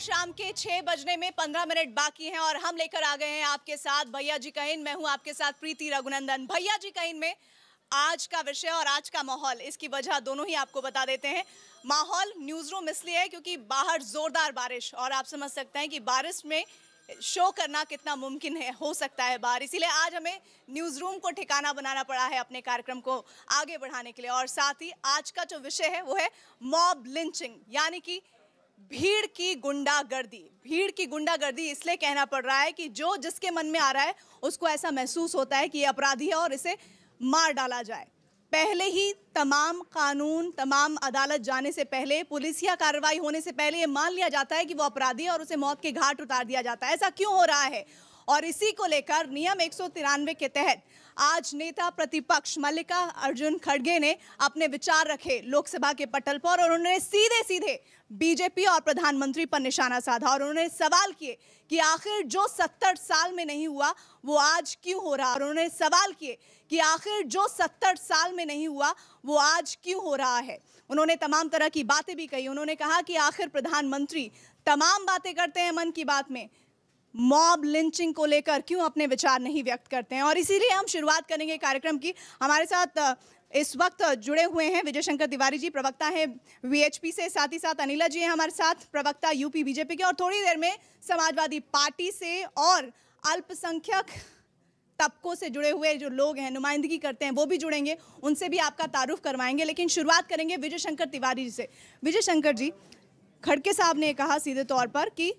शाम के 6 बजने में 15 मिनट बाकी हैं और हम लेकर आ गए हैं आपके साथ भैया जी कहिन। मैं हूं आपके साथ प्रीति रघुनंदन। भैया जी कहिन में आज का विषय और आज का माहौल, इसकी वजह दोनों ही आपको बता देते हैं। माहौल न्यूज रूम इसलिए है क्योंकि बाहर जोरदार बारिश, और आप समझ सकते हैं कि बारिश में शो करना कितना मुमकिन है, हो सकता है बाहर। इसीलिए आज हमें न्यूज रूम को ठिकाना बनाना पड़ा है अपने कार्यक्रम को आगे बढ़ाने के लिए। और साथ ही आज का जो विषय है वो है मॉब लिंचिंग, यानी कि भीड़ की गुंडागर्दी। भीड़ की गुंडागर्दी इसलिए कहना पड़ रहा है कि जो जिसके मन में आ रहा है उसको ऐसा महसूस होता है कि ये अपराधी है और इसे मार डाला जाए। पहले ही तमाम कानून, तमाम अदालत जाने से पहले, पुलिसिया कार्रवाई होने से पहले ये मान लिया जाता है कि वो अपराधी है और उसे मौत के घाट उतार दिया जाता है। ऐसा क्यों हो रहा है? और इसी को लेकर नियम 193 के तहत आज नेता प्रतिपक्ष मल्लिका अर्जुन खड़गे ने अपने विचार रखे लोकसभा के पटल पर, और उन्होंने सीधे सीधे बीजेपी और प्रधानमंत्री पर निशाना साधा और उन्होंने सवाल किए कि आखिर जो 70 साल में नहीं हुआ वो आज क्यों हो रहा है। और उन्होंने सवाल किए कि आखिर जो 70 साल में नहीं हुआ वो आज क्यों हो रहा है। उन्होंने तमाम तरह की बातें भी कही। उन्होंने कहा कि आखिर प्रधानमंत्री तमाम बातें करते हैं मन की बात में, मॉब लिंचिंग को लेकर क्यों अपने विचार नहीं व्यक्त करते हैं। और इसीलिए हम शुरुआत करेंगे कार्यक्रम की। हमारे साथ इस वक्त जुड़े हुए हैं विजय शंकर तिवारी जी, प्रवक्ता हैं वीएचपी से, साथ ही साथ अनिला जी हैं हमारे साथ, प्रवक्ता यूपी बीजेपी के, और थोड़ी देर में समाजवादी पार्टी से और अल्पसंख्यक तबकों से जुड़े हुए जो लोग हैं, नुमाइंदगी करते हैं, वो भी जुड़ेंगे, उनसे भी आपका तारुफ करवाएंगे। लेकिन शुरुआत करेंगे विजय शंकर तिवारी जी से। विजय शंकर जी, खड़गे साहब ने कहा सीधे तौर पर कि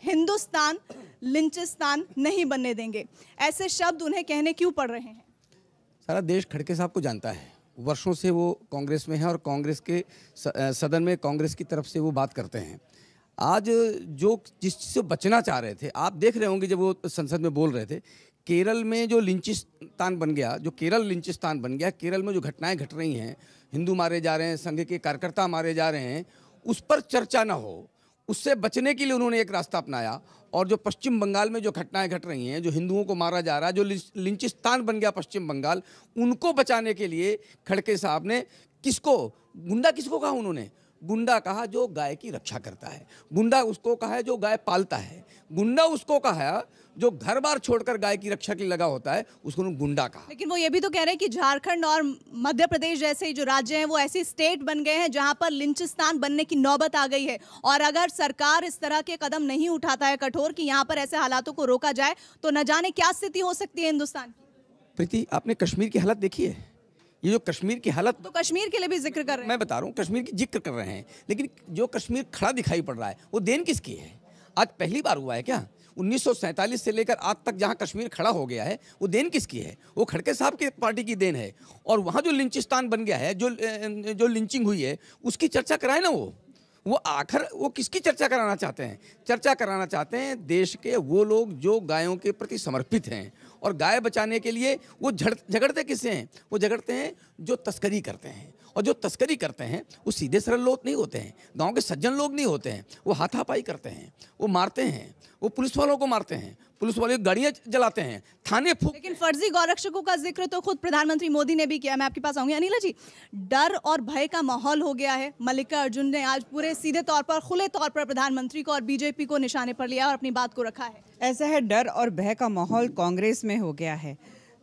हिंदुस्तान लिंचिस्तान नहीं बनने देंगे। ऐसे शब्द उन्हें कहने क्यों पड़ रहे हैं? सारा देश खड़गे साहब को जानता है, वर्षों से वो कांग्रेस में है और कांग्रेस के सदन में कांग्रेस की तरफ से वो बात करते हैं। आज जो जिस चीज़ से बचना चाह रहे थे, आप देख रहे होंगे जब वो संसद में बोल रहे थे, केरल में जो लिंचिस्तान बन गया, जो केरल लिंचिस्तान बन गया, केरल में जो घटनाएं घट रही हैं, हिंदू मारे जा रहे हैं, संघ के कार्यकर्ता मारे जा रहे हैं, उस पर चर्चा ना हो, उससे बचने के लिए उन्होंने एक रास्ता अपनाया। और जो पश्चिम बंगाल में जो घटनाएं घट रही हैं, जो हिंदुओं को मारा जा रहा है, जो लिंचिस्तान बन गया पश्चिम बंगाल, उनको बचाने के लिए खड़गे साहब ने किसको गुंडा किसको कहा? उन्होंने गुंडा कहा जो गाय की रक्षा करता है, गुंडा उसको कहा है जो गाय पालता है, गुंडा उसको कहा जो घर बार छोड़कर गाय की रक्षा के लिए लगा होता है, उसको गुंडा कहा। लेकिन वो ये भी तो कह रहे हैं कि झारखंड और मध्य प्रदेश जैसे जो राज्य हैं वो ऐसे स्टेट बन गए हैं जहां पर लिंचिस्तान बनने की नौबत आ गई है, और अगर सरकार इस तरह के कदम नहीं उठाता है कठोर कि यहां पर ऐसे हालातों को रोका जाए, तो न जाने क्या स्थिति हो सकती है हिंदुस्तान की। प्रीति, आपने कश्मीर की हालत देखी है? ये जो कश्मीर की हालत, तो कश्मीर के लिए भी जिक्र कर रहे हैं। मैं बता रहा हूँ, कश्मीर की जिक्र कर रहे हैं, लेकिन जो कश्मीर खड़ा दिखाई पड़ रहा है वो देन किसकी है? आज पहली बार हुआ है क्या? 1947 से लेकर आज तक जहां कश्मीर खड़ा हो गया है, वो देन किसकी है? वो खड़गे साहब की पार्टी की देन है। और वहां जो लिंचिस्तान बन गया है, जो लिंचिंग हुई है, उसकी चर्चा कराए ना। वो आखिर वो किसकी चर्चा कराना चाहते हैं? चर्चा कराना चाहते हैं देश के वो लोग जो गायों के प्रति समर्पित हैं, और गाय बचाने के लिए वो झगड़ते किससे हैं? वो झगड़ते हैं जो तस्करी करते हैं, और जो तस्करी करते हैं वो सीधे सरल लोग नहीं होते हैं, गांव के सज्जन लोग नहीं होते हैं, वो हाथापाई करते हैं, वो मारते हैं, वो पुलिस वालों को मारते हैं, पुलिस वाले गाड़ियां जलाते हैं, थाने फूंक। लेकिन फर्जी गौरक्षकों का जिक्र तो खुद प्रधानमंत्री मोदी ने भी किया। मैं आपके पास आऊंगी। अनिला जी, डर और भय का माहौल हो गया है। मल्लिका अर्जुन ने आज पूरे सीधे तौर पर, खुले तौर पर प्रधानमंत्री को और बीजेपी को निशाने पर लिया और अपनी बात को रखा है। ऐसा है, डर और भय का माहौल कांग्रेस में हो गया है,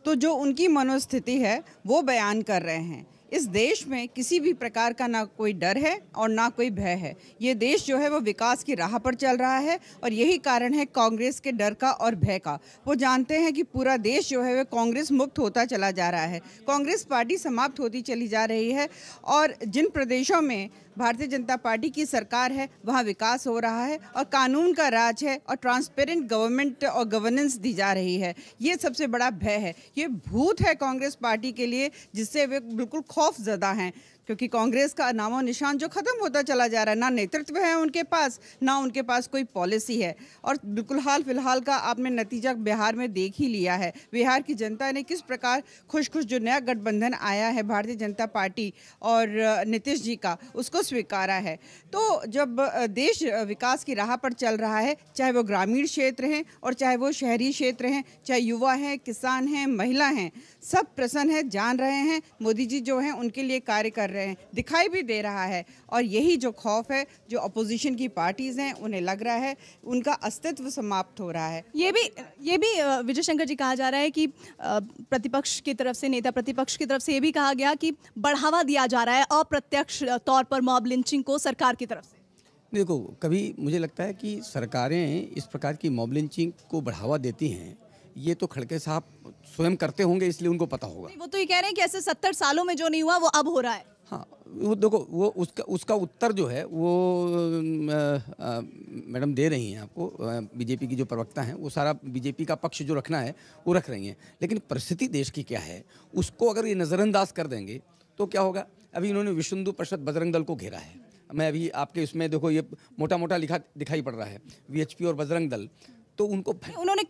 तो जो उनकी मनोस्थिति है वो बयान कर रहे हैं। इस देश में किसी भी प्रकार का ना कोई डर है और ना कोई भय है। ये देश जो है वो विकास की राह पर चल रहा है, और यही कारण है कांग्रेस के डर का और भय का। वो जानते हैं कि पूरा देश जो है वो कांग्रेस मुक्त होता चला जा रहा है, कांग्रेस पार्टी समाप्त होती चली जा रही है, और जिन प्रदेशों में भारतीय जनता पार्टी की सरकार है वहाँ विकास हो रहा है, और कानून का राज है, और ट्रांसपेरेंट गवर्नमेंट और गवर्नेंस दी जा रही है। ये सबसे बड़ा भय है, ये भूत है कांग्रेस पार्टी के लिए, जिससे वे बिल्कुल खौफजदा हैं, क्योंकि कांग्रेस का नामो निशान जो खत्म होता चला जा रहा है, ना नेतृत्व है उनके पास, ना उनके पास कोई पॉलिसी है। और बिल्कुल हाल फिलहाल का आपने नतीजा बिहार में देख ही लिया है। बिहार की जनता ने किस प्रकार खुश जो नया गठबंधन आया है भारतीय जनता पार्टी और नीतीश जी का, उसको स्वीकारा है। तो जब देश विकास की राह पर चल रहा है, चाहे वो ग्रामीण क्षेत्र हैं और चाहे वो शहरी क्षेत्र हैं, चाहे युवा हैं, किसान हैं, महिला हैं, सब प्रसन्न हैं, जान रहे हैं मोदी जी जो हैं उनके लिए कार्य कर रहे हैं, दिखाई भी दे रहा है। और यही जो खौफ है, जो अपोजिशन की पार्टीज़ हैं उन्हें लग रहा है उनका अस्तित्व समाप्त हो रहा है। ये भी विजय शंकर जी कहा जा रहा है कि प्रतिपक्ष की तरफ से, नेता प्रतिपक्ष की तरफ से ये भी कहा गया कि बढ़ावा दिया जा रहा है अप्रत्यक्ष तौर पर मॉब लिंचिंग को सरकार की तरफ से। देखो, कभी मुझे लगता है कि सरकारें इस प्रकार की मॉब लिंचिंग को बढ़ावा देती हैं, ये तो खड़गे साहब स्वयं करते होंगे, इसलिए उनको पता होगा। वो तो ये कह रहे हैं कि ऐसे 70 सालों में जो नहीं हुआ वो अब हो रहा है। हाँ, वो देखो, वो उसका उत्तर जो है वो मैडम दे रही हैं आपको। बीजेपी की जो प्रवक्ता हैं वो सारा बीजेपी का पक्ष जो रखना है वो रख रही हैं, लेकिन परिस्थिति देश की क्या है उसको अगर ये नज़रअंदाज कर देंगे तो क्या होगा। अभी इन्होंने विश्व हिंदू परिषद बजरंग दल को घेरा है। मैं अभी आपके इसमें देखो, ये मोटा मोटा लिखा दिखाई पड़ रहा है वीएचपी और बजरंग दल। तो उन्होंने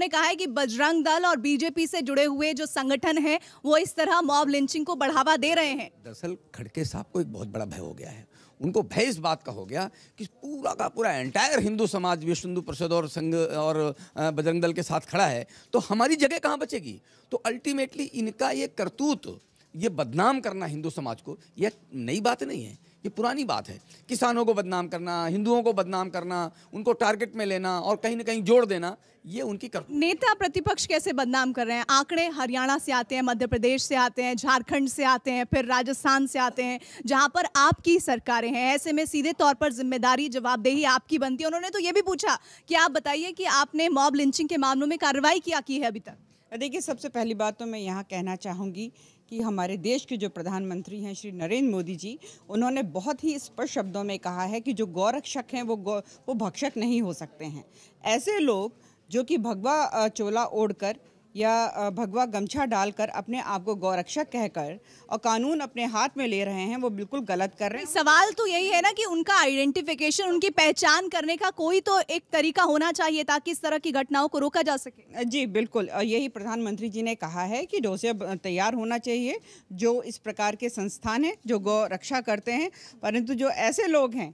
कहा है कि बजरंग दल और बीजेपी से जुड़े हुए जो संगठन हैं वो इस तरह मॉब लिंचिंग को बढ़ावा दे रहे हैं। दरअसल खड़गे साहब को एक बहुत बड़ा भय हो गया है। उनको भय इस बात का हो गया कि पूरा का पूरा एंटायर हिंदू समाज विश्व हिंदू परिषद और संघ और बजरंग दल के साथ खड़ा है, तो हमारी जगह कहाँ बचेगी। तो अल्टीमेटली इनका ये करतूत, ये बदनाम करना हिंदू समाज को, यह नई बात नहीं है, ये पुरानी बात है। किसानों को बदनाम करना, हिंदुओं को बदनाम करना, उनको टारगेट में लेना और कहीं ना कहीं जोड़ देना, ये उनकी नेता प्रतिपक्ष कैसे बदनाम कर रहे हैं। आंकड़े हरियाणा से आते हैं, मध्य प्रदेश से आते हैं, झारखंड से आते हैं, फिर राजस्थान से आते हैं, जहां पर आपकी सरकारें हैं। ऐसे में सीधे तौर पर जिम्मेदारी, जवाबदेही आपकी बनती है। उन्होंने तो ये भी पूछा कि आप बताइए कि आपने मॉब लिंचिंग के मामलों में कार्रवाई क्या की है अभी तक। देखिए, सबसे पहली बात तो मैं यहाँ कहना चाहूँगी कि हमारे देश के जो प्रधानमंत्री हैं श्री नरेंद्र मोदी जी, उन्होंने बहुत ही स्पष्ट शब्दों में कहा है कि जो गौरक्षक हैं वो भक्षक नहीं हो सकते हैं। ऐसे लोग जो कि भगवा चोला ओढ़कर या भगवा गमछा डालकर अपने आप को गौरक्षक कहकर और कानून अपने हाथ में ले रहे हैं, वो बिल्कुल गलत कर रहे हैं। सवाल तो यही है ना कि उनका आइडेंटिफिकेशन, उनकी पहचान करने का कोई तो एक तरीका होना चाहिए ताकि इस तरह की घटनाओं को रोका जा सके। जी बिल्कुल, यही प्रधानमंत्री जी ने कहा है कि डोसे तैयार होना चाहिए जो इस प्रकार के संस्थान हैं जो गौ रक्षा करते हैं, परंतु जो ऐसे लोग हैं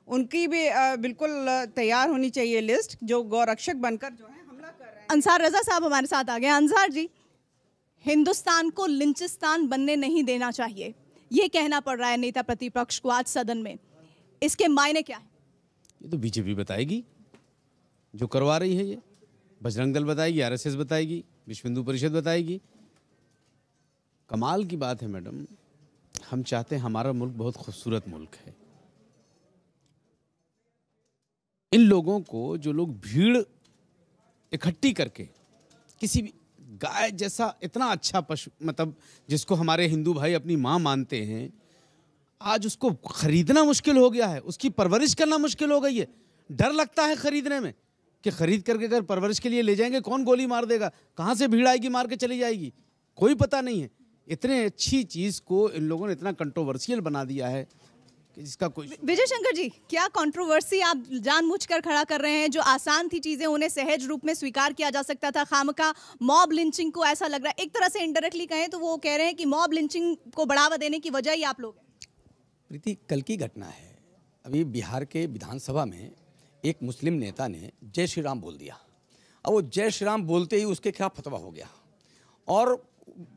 उनकी भी बिल्कुल तैयार होनी चाहिए लिस्ट जो गौरक्षक बनकर जो है हमला कर रहे हैं। अंसार रजा साहब हमारे साथ आ गए। अंसार जी, हिंदुस्तान को लिंचिस्तान बनने नहीं देना चाहिए, ये कहना पड़ रहा है नेता प्रतिपक्ष को आज सदन में। इसके मायने क्या है? ये तो बीजेपी बताएगी जो करवा रही है। ये बजरंग दल बताएगी, आरएसएस बताएगी, विश्व हिंदू परिषद बताएगी। कमाल की बात है मैडम, हम चाहते हैं हमारा मुल्क बहुत खूबसूरत मुल्क है। इन लोगों को, जो लोग भीड़ इकट्ठी करके किसी भी गाय जैसा इतना अच्छा पशु, मतलब जिसको हमारे हिंदू भाई अपनी माँ मानते हैं, आज उसको खरीदना मुश्किल हो गया है, उसकी परवरिश करना मुश्किल हो गई है। डर लगता है खरीदने में कि खरीद करके अगर परवरिश के लिए ले जाएंगे कौन गोली मार देगा, कहाँ से भीड़ आएगी मार के चली जाएगी, कोई पता नहीं है। इतने अच्छी चीज़ को इन लोगों ने इतना कंट्रोवर्शियल बना दिया है कि जिसका कोई। विजय शंकर जी, क्या कंट्रोवर्सी आप जानबूझकर खड़ा कर रहे हैं? जो आसान थी चीजें उन्हें सहज रूप में स्वीकार किया जा सकता था, खामखा मॉब लिंचिंग को ऐसा लग रहा है। एक तरह से इनडायरेक्टली कहें तो वो कह रहे हैं कि मॉब लिंचिंग को बढ़ावा देने की वजह ही आप लोग हैं। प्रीति, कल की घटना है। अभी बिहार के विधानसभा में एक मुस्लिम नेता ने जय श्री राम बोल दिया। अब वो जय श्री राम बोलते ही उसके खिलाफ फतवा हो गया और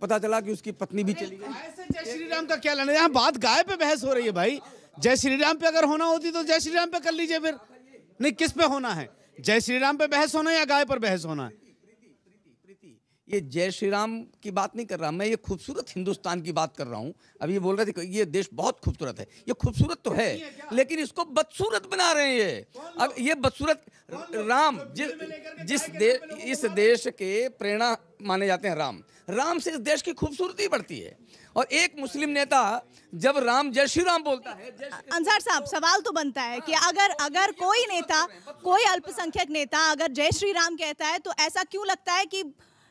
पता चला कि उसकी पत्नी भी चली गई। गाय से जय श्री राम का क्या लेना? यहाँ बात गाय पे बहस हो रही है भाई। जय श्री राम पे अगर होना होती तो जय श्री राम पे कर लीजिए फिर। नहीं, किस पे होना है? जय श्री राम पे बहस होना है या गाय पर बहस होना है? ये जय श्री राम की बात नहीं कर रहा मैं, ये खूबसूरत हिंदुस्तान की बात कर रहा हूँ। अभी ये बोल रहे थे कि ये देश बहुत खूबसूरत है। ये खूबसूरत तो है लेकिन इसको बदसूरत बना रहे हैं ये। अब ये बदसूरत राम, इस देश के प्रेरणा माने जाते हैं राम से इस देश की खूबसूरती बढ़ती है। और एक मुस्लिम नेता जब राम जय श्री राम बोलता है। अंसार साहब, सवाल तो बनता है कि अगर कोई नेता, कोई अल्पसंख्यक नेता अगर जय श्री राम कहता है तो ऐसा क्यों लगता है कि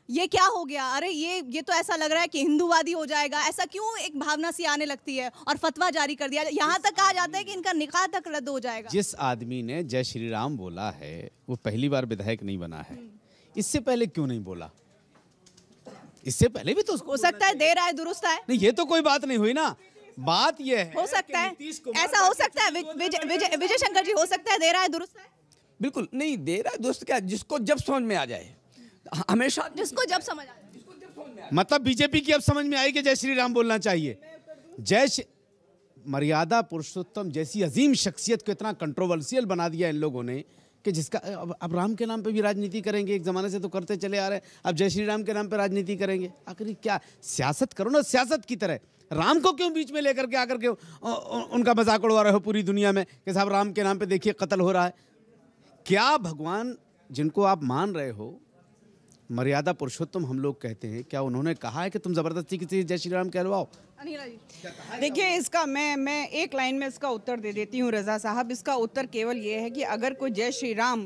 ये क्या हो गया, अरे ये तो ऐसा लग रहा है कि हिंदूवादी हो जाएगा, ऐसा क्यों एक भावना सी आने लगती है और फतवा जारी कर दिया। यहाँ तक कहा जाता है कि इनका निकाह तक रद्द हो जाएगा। जिस आदमी ने जय श्री राम बोला है वो पहली बार विधायक नहीं बना है। इससे पहले क्यों नहीं बोला? इससे पहले भी तो हो सकता है देर आए दुरुस्त आए। नहीं, ये तो कोई बात नहीं हुई ना। बात ये है, हो सकता है ऐसा हो सकता है। विजय शंकर जी, हो सकता है देर आए दुरुस्त आए। बिल्कुल नहीं, देर आए दुरुस्त क्या, जिसको जब समझ में आ जाए, हमेशा जिसको जब समझ आ जाए। मतलब बीजेपी की अब समझ में आई कि जय श्री राम बोलना चाहिए। मर्यादा पुरुषोत्तम जैसी अजीम शख्सियत को इतना कंट्रोवर्शियल बना दिया इन लोगों ने कि जिसका अब राम के नाम पे भी राजनीति करेंगे। एक ज़माने से तो करते चले आ रहे हैं, अब जय श्री राम के नाम पे राजनीति करेंगे। आखिर क्या सियासत करो ना सियासत की तरह, राम को क्यों बीच में लेकर के आकर के उनका मजाक उड़वा रहे हो पूरी दुनिया में कि साहब राम के नाम पे देखिए कत्ल हो रहा है। क्या भगवान जिनको आप मान रहे हो मर्यादा पुरुषोत्तम हम लोग कहते हैं, क्या उन्होंने कहा है कि तुम जबरदस्ती किसी जय श्री राम कहलवाओ? अनिला जी देखिए, इसका मैं एक लाइन में इसका उत्तर दे देती हूँ रज़ा साहब। इसका उत्तर केवल ये है कि अगर कोई जय श्री राम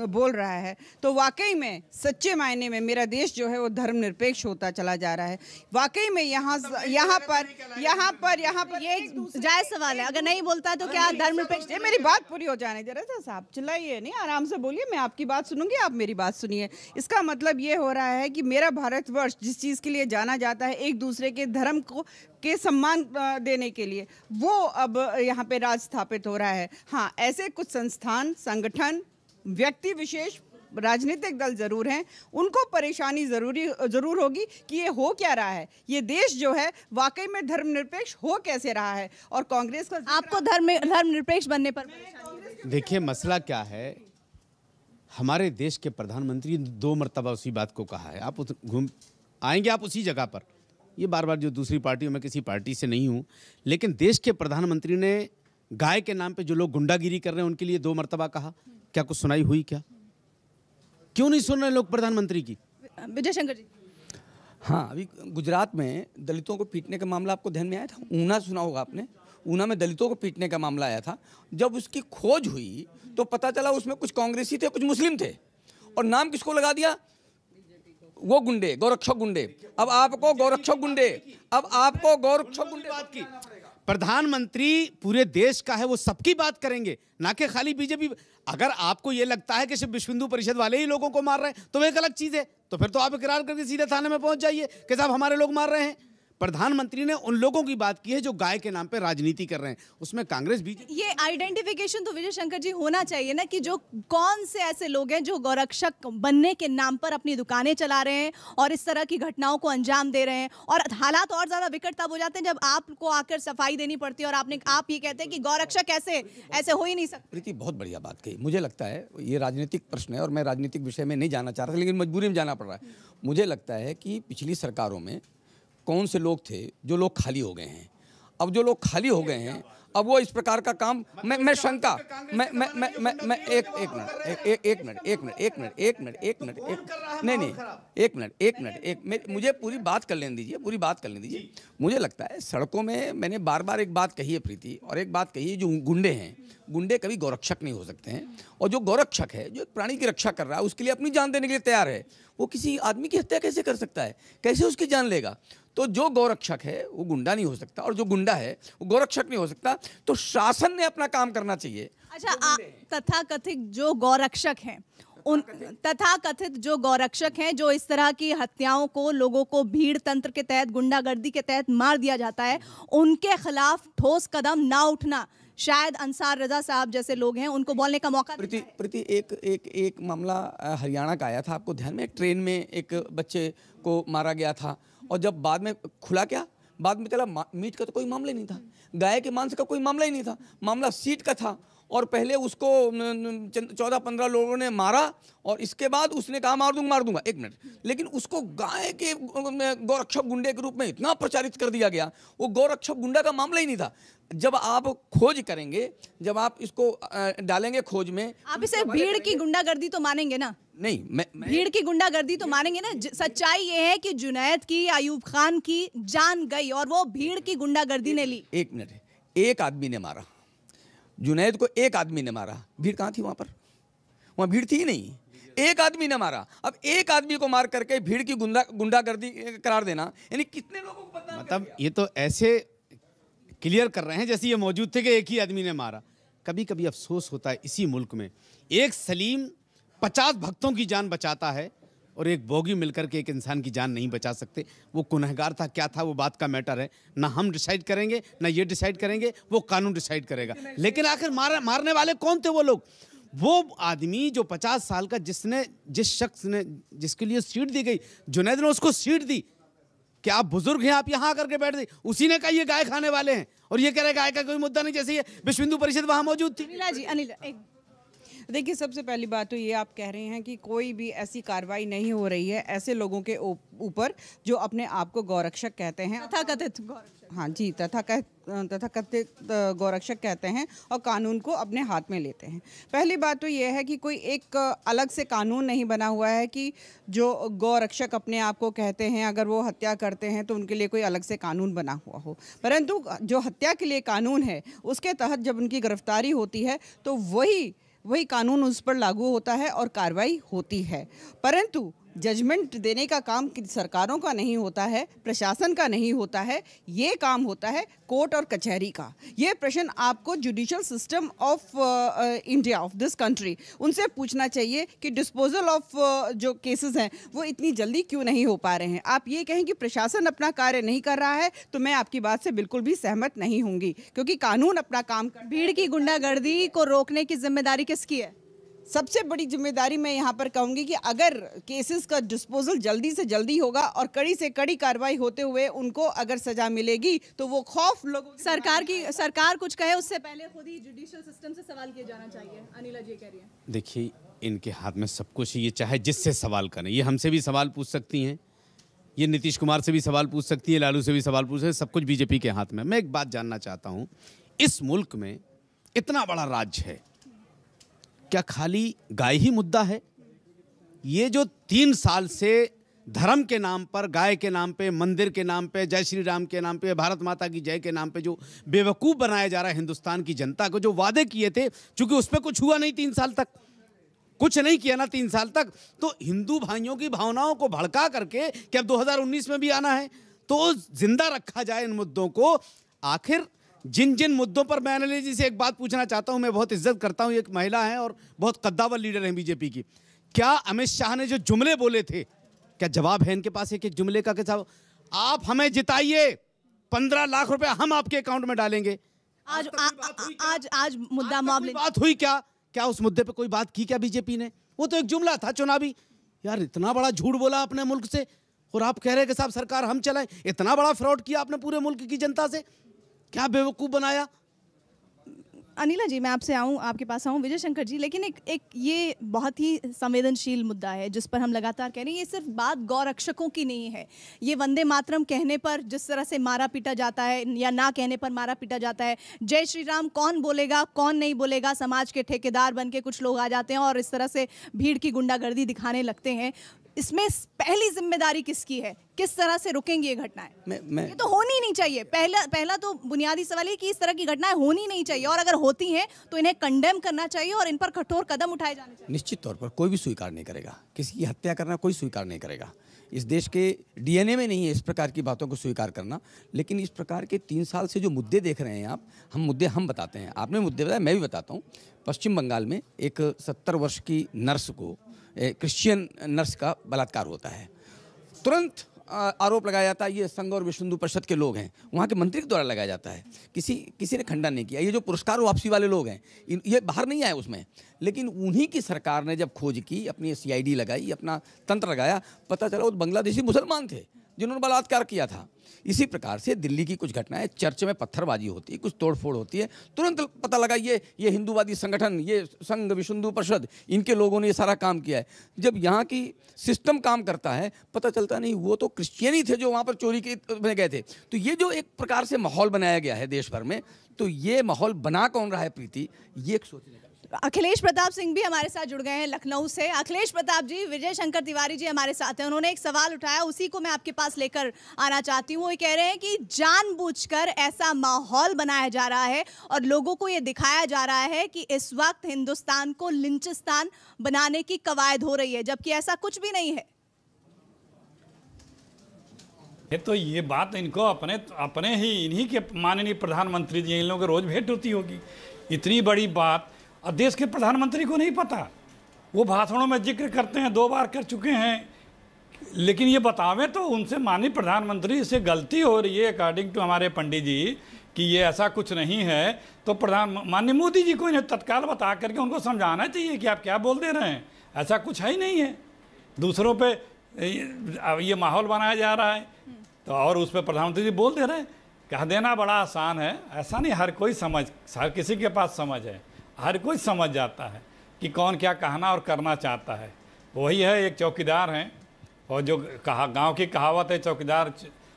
बोल रहा है तो वाकई में सच्चे मायने में मेरा देश जो है वो धर्मनिरपेक्ष होता चला जा रहा है। वाकई में यहाँ पर ये एक जायज सवाल है, अगर नहीं बोलता है तो क्या धर्मनिरपेक्ष? ये मेरी बात पूरी हो जाने दे रहा था साहब, चिल्लाइए नहीं, आराम से बोलिए, मैं आपकी बात सुनूंगी, आप मेरी बात सुनिए। इसका मतलब ये हो रहा है कि मेरा भारतवर्ष जिस चीज़ के लिए जाना जाता है, एक दूसरे के धर्म के सम्मान देने के लिए, वो अब यहाँ पे राज स्थापित हो रहा है। हाँ, ऐसे कुछ संस्थान, संगठन, व्यक्ति विशेष, राजनीतिक दल जरूर हैं, उनको परेशानी जरूर होगी कि ये हो क्या रहा है, ये देश जो है वाकई में धर्मनिरपेक्ष हो कैसे रहा है। और कांग्रेस का आपको धर्मनिरपेक्ष बनने पर देखिए मसला क्या है, हमारे देश के प्रधानमंत्री 2 मरतबा उसी बात को कहा है। आप घूम आएंगे आप उसी जगह पर, ये बार बार जो दूसरी पार्टियों में किसी पार्टी से नहीं हूँ, लेकिन देश के प्रधानमंत्री ने गाय के नाम पे जो लोग गुंडागिरी कर रहे हैं उनके लिए 2 मरतबा कहा। क्या कुछ सुनाई हुई? क्या क्यों नहीं सुन रहे लोग प्रधानमंत्री की? विजय शंकर जी। हाँ, अभी गुजरात में दलितों को पीटने का मामला आपको ध्यान में आया था? ऊना सुना होगा आपने, ऊना में दलितों को पीटने का मामला आया था। जब उसकी खोज हुई तो पता चला उसमें कुछ कांग्रेसी थे, कुछ मुस्लिम थे, और नाम किसको लगा दिया? वो गुंडे, गौरक्षक गुंडे। अब आपको गौरक्षक गुंडे बात की, प्रधानमंत्री पूरे देश का है, वो सबकी बात करेंगे, ना कि खाली बीजेपी। अगर आपको ये लगता है कि सिर्फ विश्व हिंदू परिषद वाले ही लोगों को मार रहे हैं तो वो एक अलग चीज है, तो फिर तो आप इकरार करके सीधे थाने में पहुंच जाइए कि साहब हमारे लोग मार रहे हैं। प्रधानमंत्री ने उन लोगों की बात की है जो गाय के नाम पे राजनीति कर रहे हैं, उसमें कांग्रेस भी। ये आइडेंटिफिकेशन तो विजय शंकर जी होना चाहिए ना कि जो कौन से ऐसे लोग हैं जो गौरक्षक बनने के नाम पर अपनी दुकानें चला रहे हैं और इस तरह की घटनाओं को अंजाम दे रहे हैं। और हालात और ज्यादा विकट तब हो जाते हैं जब आपको आकर सफाई देनी पड़ती है और आप ये कहते हैं कि गौरक्षक ऐसे हो ही नहीं सकते। प्रीति बहुत बढ़िया बात कही। मुझे लगता है ये राजनीतिक प्रश्न है और मैं राजनीतिक विषय में नहीं जाना चाह रहा था, लेकिन मजबूरी में जाना पड़ रहा है। मुझे लगता है कि पिछली सरकारों में कौन से लोग थे जो लोग खाली हो गए हैं। अब जो लोग खाली हो गए हैं, अब वो इस प्रकार का काम मैं शंका मुझे पूरी बात कर लेने दीजिए। मुझे लगता है सड़कों में मैंने बार बार एक बात कही है प्रीति, और एक बात कही है, जो गुंडे हैं, गुंडे कभी गौरक्षक नहीं हो सकते हैं। और जो गौरक्षक है, जो एक प्राणी की रक्षा कर रहा है, उसके लिए अपनी जान देने के लिए तैयार है, वो किसी आदमी की हत्या कैसे कर सकता है? कैसे उसकी जान लेगा? तो जो गौरक्षक है वो गुंडा नहीं हो सकता, और जो गुंडा है वो गौरक्षक नहीं हो सकता। तो शासन ने अपना काम करना चाहिए। अच्छा, तथाकथित जो गौरक्षक हैं, जो इस तरह की हत्याओं को, लोगों को भीड़ तंत्र के तहत, गुंडागर्दी के तहत मार दिया जाता है, उनके खिलाफ ठोस कदम ना उठना, शायद अंसार रजा साहब जैसे लोग हैं उनको बोलने का मौका। प्रीति एक मामला हरियाणा का आया था, आपको ध्यान में? ट्रेन में एक बच्चे को मारा गया था, और जब बाद में खुला, क्या बाद में चला, मीट का तो कोई मामला ही नहीं था, गाय के मांस का कोई मामला ही नहीं था, मामला सीट का था। और पहले उसको 14-15 लोगों ने मारा, और इसके बाद उसने कहा मार दूंगा। एक मिनट, लेकिन उसको गाय के गौरक्षक गुंडे के रूप में इतना प्रचारित कर दिया गया, वो गौरक्षक गुंडा का मामला ही नहीं था। जब आप खोज करेंगे, जब आप इसको डालेंगे खोज में, आप इसे भीड़ की गुंडागर्दी तो मानेंगे ना? नहीं, मैं भीड़ की गुंडागर्दी तो मानेंगे ना? सच्चाई ये है कि जुनैद की, अयूब खान की जान गई और वो भीड़ की गुंडागर्दी ने ली। एक मिनट, एक आदमी ने मारा जुनैद को, एक आदमी ने मारा, भीड़ कहाँ थी वहां पर? वहां भीड़ थी ही नहीं, एक आदमी ने मारा। अब एक आदमी को मार करके भीड़ की गुंडागर्दी करार देना, यानी कितने लोगों को बदनाम? मतलब ये तो ऐसे क्लियर कर रहे हैं जैसे ये मौजूद थे कि एक ही आदमी ने मारा। कभी कभी अफसोस होता है इसी मुल्क में, एक सलीम 50 भक्तों की जान बचाता है और एक बोगी मिलकर के एक इंसान की जान नहीं बचा सकते। वो गुनहगार था, क्या था, वो बात का मैटर है, ना हम डिसाइड करेंगे, ना ये डिसाइड करेंगे, वो कानून डिसाइड करेगा। लेकिन आखिर मारने वाले कौन थे वो लोग? वो आदमी जो 50 साल का, जिस शख्स ने, जिसके लिए सीट दी गई, जुनैद ने उसको सीट दी, क्या आप बुजुर्ग हैं, आप यहाँ आकर के बैठ गए? उसी ने कहा ये गाय खाने वाले हैं और ये कह रहे गाय का कोई मुद्दा नहीं, जैसे ये विश्व हिंदू परिषद वहां मौजूद थी। अनिला जी, अनिला एक देखिए, सबसे पहली बात तो ये आप कह रहे हैं कि कोई भी ऐसी कार्रवाई नहीं हो रही है ऐसे लोगों के ऊपर जो अपने आप को गौरक्षक कहते हैं, तथाकथित गौरक्षक। हाँ जी, तथाकथित गौरक्षक कहते हैं और कानून को अपने हाथ में लेते हैं। पहली बात तो ये है कि कोई एक अलग से कानून नहीं बना हुआ है कि जो गौरक्षक अपने आप को कहते हैं अगर वो हत्या करते हैं तो उनके लिए कोई अलग से कानून बना हुआ हो, परंतु जो हत्या के लिए कानून है उसके तहत जब उनकी गिरफ्तारी होती है तो वही कानून उस पर लागू होता है और कार्रवाई होती है। परंतु जजमेंट देने का काम सरकारों का नहीं होता है, प्रशासन का नहीं होता है, ये काम होता है कोर्ट और कचहरी का। ये प्रश्न आपको judicial system of India, of this country, उनसे पूछना चाहिए कि डिस्पोजल ऑफ जो केसेस हैं वो इतनी जल्दी क्यों नहीं हो पा रहे हैं। आप ये कहें कि प्रशासन अपना कार्य नहीं कर रहा है तो मैं आपकी बात से बिल्कुल भी सहमत नहीं होंगी, क्योंकि कानून अपना काम कर। भीड़ की गुंडागर्दी को रोकने की जिम्मेदारी किसकी है? सबसे बड़ी जिम्मेदारी मैं यहाँ पर कहूँगी कि अगर केसेस का डिस्पोजल जल्दी से जल्दी होगा और कड़ी से कड़ी कार्रवाई होते हुए उनको अगर सजा मिलेगी तो वो खौफ लोगों सरकार कुछ कहे उससे पहले खुद ही जुडिशियल सिस्टम से सवाल किया जाना चाहिए। अनिला जी कह रही है। देखिए, इनके हाथ में सब कुछ, ये चाहे जिससे सवाल करें, ये हमसे भी सवाल पूछ सकती हैं, ये नीतीश कुमार से भी सवाल पूछ सकती है, लालू से भी सवाल पूछ सकती है, सब कुछ बीजेपी के हाथ में। मैं एक बात जानना चाहता हूँ, इस मुल्क में इतना बड़ा राज्य है, क्या खाली गाय ही मुद्दा है? ये जो 3 साल से धर्म के नाम पर, गाय के नाम पे, मंदिर के नाम पे, जय श्री राम के नाम पे, भारत माता की जय के नाम पे जो बेवकूफ़ बनाया जा रहा है हिंदुस्तान की जनता को, जो वादे किए थे, चूंकि उस पर कुछ हुआ नहीं 3 साल तक, कुछ नहीं किया ना 3 साल तक, तो हिंदू भाइयों की भावनाओं को भड़का करके कि अब 2019 में भी आना है तो जिंदा रखा जाए इन मुद्दों को। आखिर जिन जिन मुद्दों पर, मैं अनिल जी से एक बात पूछना चाहता हूं, मैं बहुत इज्जत करता हूं, एक महिला है और बहुत कद्दावर लीडर हैं बीजेपी की, क्या अमित शाह ने जो जुमले बोले थे, क्या जवाब है इनके पास एक एक जुमले का? कि साहब आप हमें जिताइए, 15 लाख रुपए हम आपके अकाउंट में डालेंगे। आज मुद्दा मामले बात हुई क्या उस मुद्दे पे कोई बात की क्या बीजेपी ने? वो तो एक जुमला था चुनावी। यार, इतना बड़ा झूठ बोला अपने मुल्क से और आप कह रहे हैं कि साहब सरकार हम चलाएं। इतना बड़ा फ्रॉड किया आपने पूरे मुल्क की जनता से, क्या बेवकूफ बनाया। अनिला जी, मैं आपके पास आऊँ विजय शंकर जी, लेकिन एक ये बहुत ही संवेदनशील मुद्दा है जिस पर हम लगातार कह रहे हैं। ये सिर्फ बात गौरक्षकों की नहीं है, ये वंदे मातरम कहने पर जिस तरह से मारा पीटा जाता है या ना कहने पर मारा पीटा जाता है, जय श्री राम कौन बोलेगा कौन नहीं बोलेगा, समाज के ठेकेदार बन के कुछ लोग आ जाते हैं और इस तरह से भीड़ की गुंडागर्दी दिखाने लगते हैं। इसमें पहली जिम्मेदारी किसकी है? किस तरह से रुकेंगी ये घटनाएं? ये तो होनी नहीं चाहिए। पहला तो बुनियादी सवाल है कि इस तरह की घटनाएं होनी नहीं चाहिए और अगर होती हैं तो इन्हें कंडेम करना चाहिए और इन पर कठोर कदम उठाए जाने चाहिए। निश्चित तौर पर कोई भी स्वीकार नहीं करेगा, किसी की हत्या करना कोई स्वीकार नहीं करेगा। इस देश के डीएनए में नहीं है इस प्रकार की बातों को स्वीकार करना। लेकिन इस प्रकार के 3 साल से जो मुद्दे देख रहे हैं आप, हम बताते हैं। आपने मुद्दे बताया, मैं भी बताता हूँ। पश्चिम बंगाल में एक 70 वर्ष की नर्स को, क्रिश्चियन नर्स का बलात्कार होता है। तुरंत आरोप लगाया जाता है ये संघ और विश्व हिंदू परिषद के लोग हैं, वहाँ के मंत्री के द्वारा लगाया जाता है। किसी ने खंडन नहीं किया। ये जो पुरस्कार वापसी वाले लोग हैं, ये बाहर नहीं आए उसमें, लेकिन उन्हीं की सरकार ने जब खोज की, अपनी CID लगाई, अपना तंत्र लगाया, पता चला वो बांग्लादेशी मुसलमान थे जिन्होंने बलात्कार किया था। इसी प्रकार से दिल्ली की कुछ घटनाएं, चर्च में पत्थरबाजी होती है, कुछ तोड़फोड़ होती है, तुरंत पता लगा ये हिंदूवादी संगठन, ये संघ विश्व हिंदू परिषद, इनके लोगों ने ये सारा काम किया है। जब यहाँ की सिस्टम काम करता है, पता चलता नहीं वो तो क्रिश्चियन ही थे जो वहाँ पर चोरी में गए थे। तो ये जो एक प्रकार से माहौल बनाया गया है देश भर में, तो ये माहौल बना कौन रहा है प्रीति, ये एक सोचने का। अखिलेश प्रताप सिंह भी हमारे साथ जुड़ गए हैं लखनऊ से। अखिलेश प्रताप जी, विजय शंकर तिवारी जी हमारे साथ हैं। उन्होंने एक सवाल उठाया, उसी को मैं आपके पास लेकर आना चाहती हूँ। वो कह रहे हैं कि जानबूझकर ऐसा माहौल बनाया जा रहा है और लोगों को ये दिखाया जा रहा है कि इस वक्त हिंदुस्तान को लिंचिस्तान बनाने की कवायद हो रही है, जबकि ऐसा कुछ भी नहीं है। तो ये बात इनको अपने ही इन्हीं के माननीय प्रधानमंत्री जी, इन लोगों को रोज भेंट होती होगी। इतनी बड़ी बात और देश के प्रधानमंत्री को नहीं पता। वो भाषणों में जिक्र करते हैं, 2 बार कर चुके हैं, लेकिन ये बतावें तो उनसे माननीय प्रधानमंत्री से गलती हो रही है अकॉर्डिंग टू हमारे पंडित जी कि ये ऐसा कुछ नहीं है। तो माननीय मोदी जी को इन्हें तत्काल बता करके उनको समझाना चाहिए कि आप क्या बोल दे रहे हैं, ऐसा कुछ है ही नहीं है। दूसरों पे ये माहौल बनाया जा रहा है। तो और उस पर प्रधानमंत्री जी बोल दे रहे हैं। कह देना बड़ा आसान है, ऐसा नहीं, हर किसी के पास समझ है, हर कोई समझ जाता है कि कौन क्या कहना और करना चाहता है। वही है, एक चौकीदार हैं और जो गांव की कहावत है, चौकीदार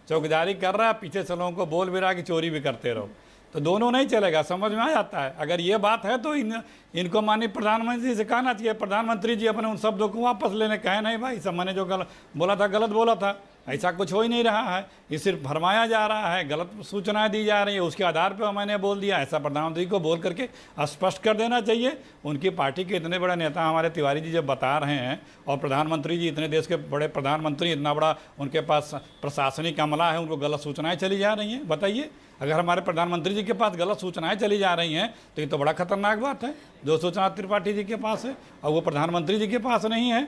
चौकीदारी कर रहा है, पीछे से लोगों को बोल भी रहा है कि चोरी भी करते रहो, तो दोनों नहीं चलेगा, समझ में आ जाता है। अगर ये बात है तो इनको माननीय प्रधानमंत्री से कहना चाहिए, प्रधानमंत्री जी अपने उन शब्दों को वापस लेने, कहे नहीं भाई सब मैंने जो गलत बोला था, ऐसा कुछ हो ही नहीं रहा है, ये सिर्फ फरमाया जा रहा है, गलत सूचनाएं दी जा रही है, उसके आधार पर मैंने बोल दिया, ऐसा प्रधानमंत्री को बोल करके स्पष्ट कर देना चाहिए। उनकी पार्टी के इतने बड़े नेता हमारे तिवारी जी जब बता रहे हैं, और प्रधानमंत्री जी इतने देश के बड़े प्रधानमंत्री, इतना बड़ा उनके पास प्रशासनिक अमला है, उनको गलत सूचनाएँ चली जा रही हैं। बताइए, अगर हमारे प्रधानमंत्री जी के पास गलत सूचनाएं चली जा रही हैं तो ये तो बड़ा खतरनाक बात है। जो सूचना त्रिपाठी जी के पास है और वो प्रधानमंत्री जी के पास नहीं है,